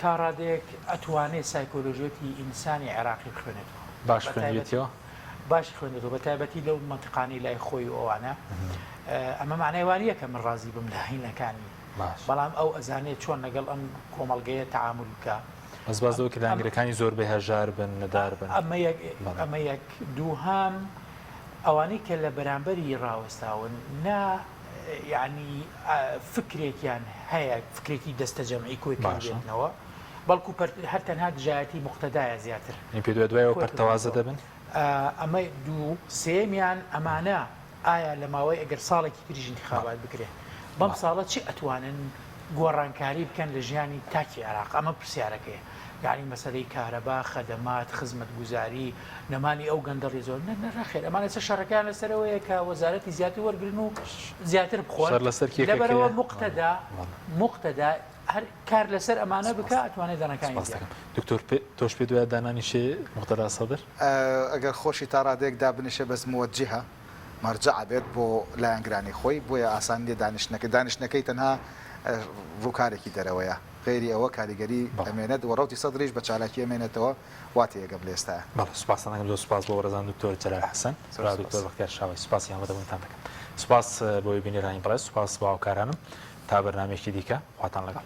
تا ڕادێک ئەتوانێت سایکۆلۆژیەتی ئینسانی عێراقی بخوێنێتەوە باش خوێنێتەوە باش خوێنێتەوە بە تایبەتی لەو منتیقانی لای خۆی ئەوانە ئەمە معنەیوانیە کە من ڕازی بم لە هینەکانی بەڵام ئەو ئەزانێت چۆن لەگەڵ ئەم کۆمەڵگەیە تەعامل بکە بەس بازەوە کە دانگرەکانی زۆر بەهێژار بن نەدار بن ئەمە یەک دووهام ئەوانەی کە لە بەرامبەری ڕاوەستاون نا یعنی فکرێکیان هەیە فکرێکی دەستە جەمعی کۆی کردێتنەوە بەڵکو هەر تەنها دژایەتی مقتەدایە زیاتر پێ دوایەوە پەرتەوازە دەبن ئەمە دوو سێمیان ئەمانە ئایا لە ماوەی ئەگەر ساڵێکی تریژ انتخابات بکرێت بەم ساڵە چی ئەتوانن گۆڕانکاری بکەن لە ژیانی تاکی عێراق ئەمە پرسیارەکەیە یعنی مەسەلەی کارەبا خەدەمات خزمەت گوزاری نەمانی ئەو گەندەڵی زۆر نەخێر ئەمانە چه شەڕەکان لەسەرەوەیە کە وەزارەتی زیاتر وەرگرن و زیاتر بخۆن لەبەرەوە مقتەدا هەر کار لەسەر ئەمانە بکە ئەتوانێت دانەکانی دکتۆر تۆش پێ دوایە دانانیشێ مقتەدا سەدر ئەگەر خۆشی تا ڕادێک دابنیشە بەس موەجهە مەرجع بێت بۆ لایەنگرانی خۆی بۆیە ئاسان لێ دانیشتەکەی تەنها ڕووکارێکی دەرەوەیە غێری ئەوە کاریگەری ئەمێنێت وەڕوتی سەدریش بە چالاکی ئەمێنێتەوە واتی یەگەم لێستە سوپاسانەکەم زۆر سوپاس بۆ ڕێزان دکتۆر جەلال حەسەن دکتۆر بەختیار شاوی سوپاسیان بەدەبوونتان دەکەم سوپاس بۆی بینێرانی بەڕێز سوپاس باوکارانم تا بەرنامێکی دیکە خواتان لەگەڵ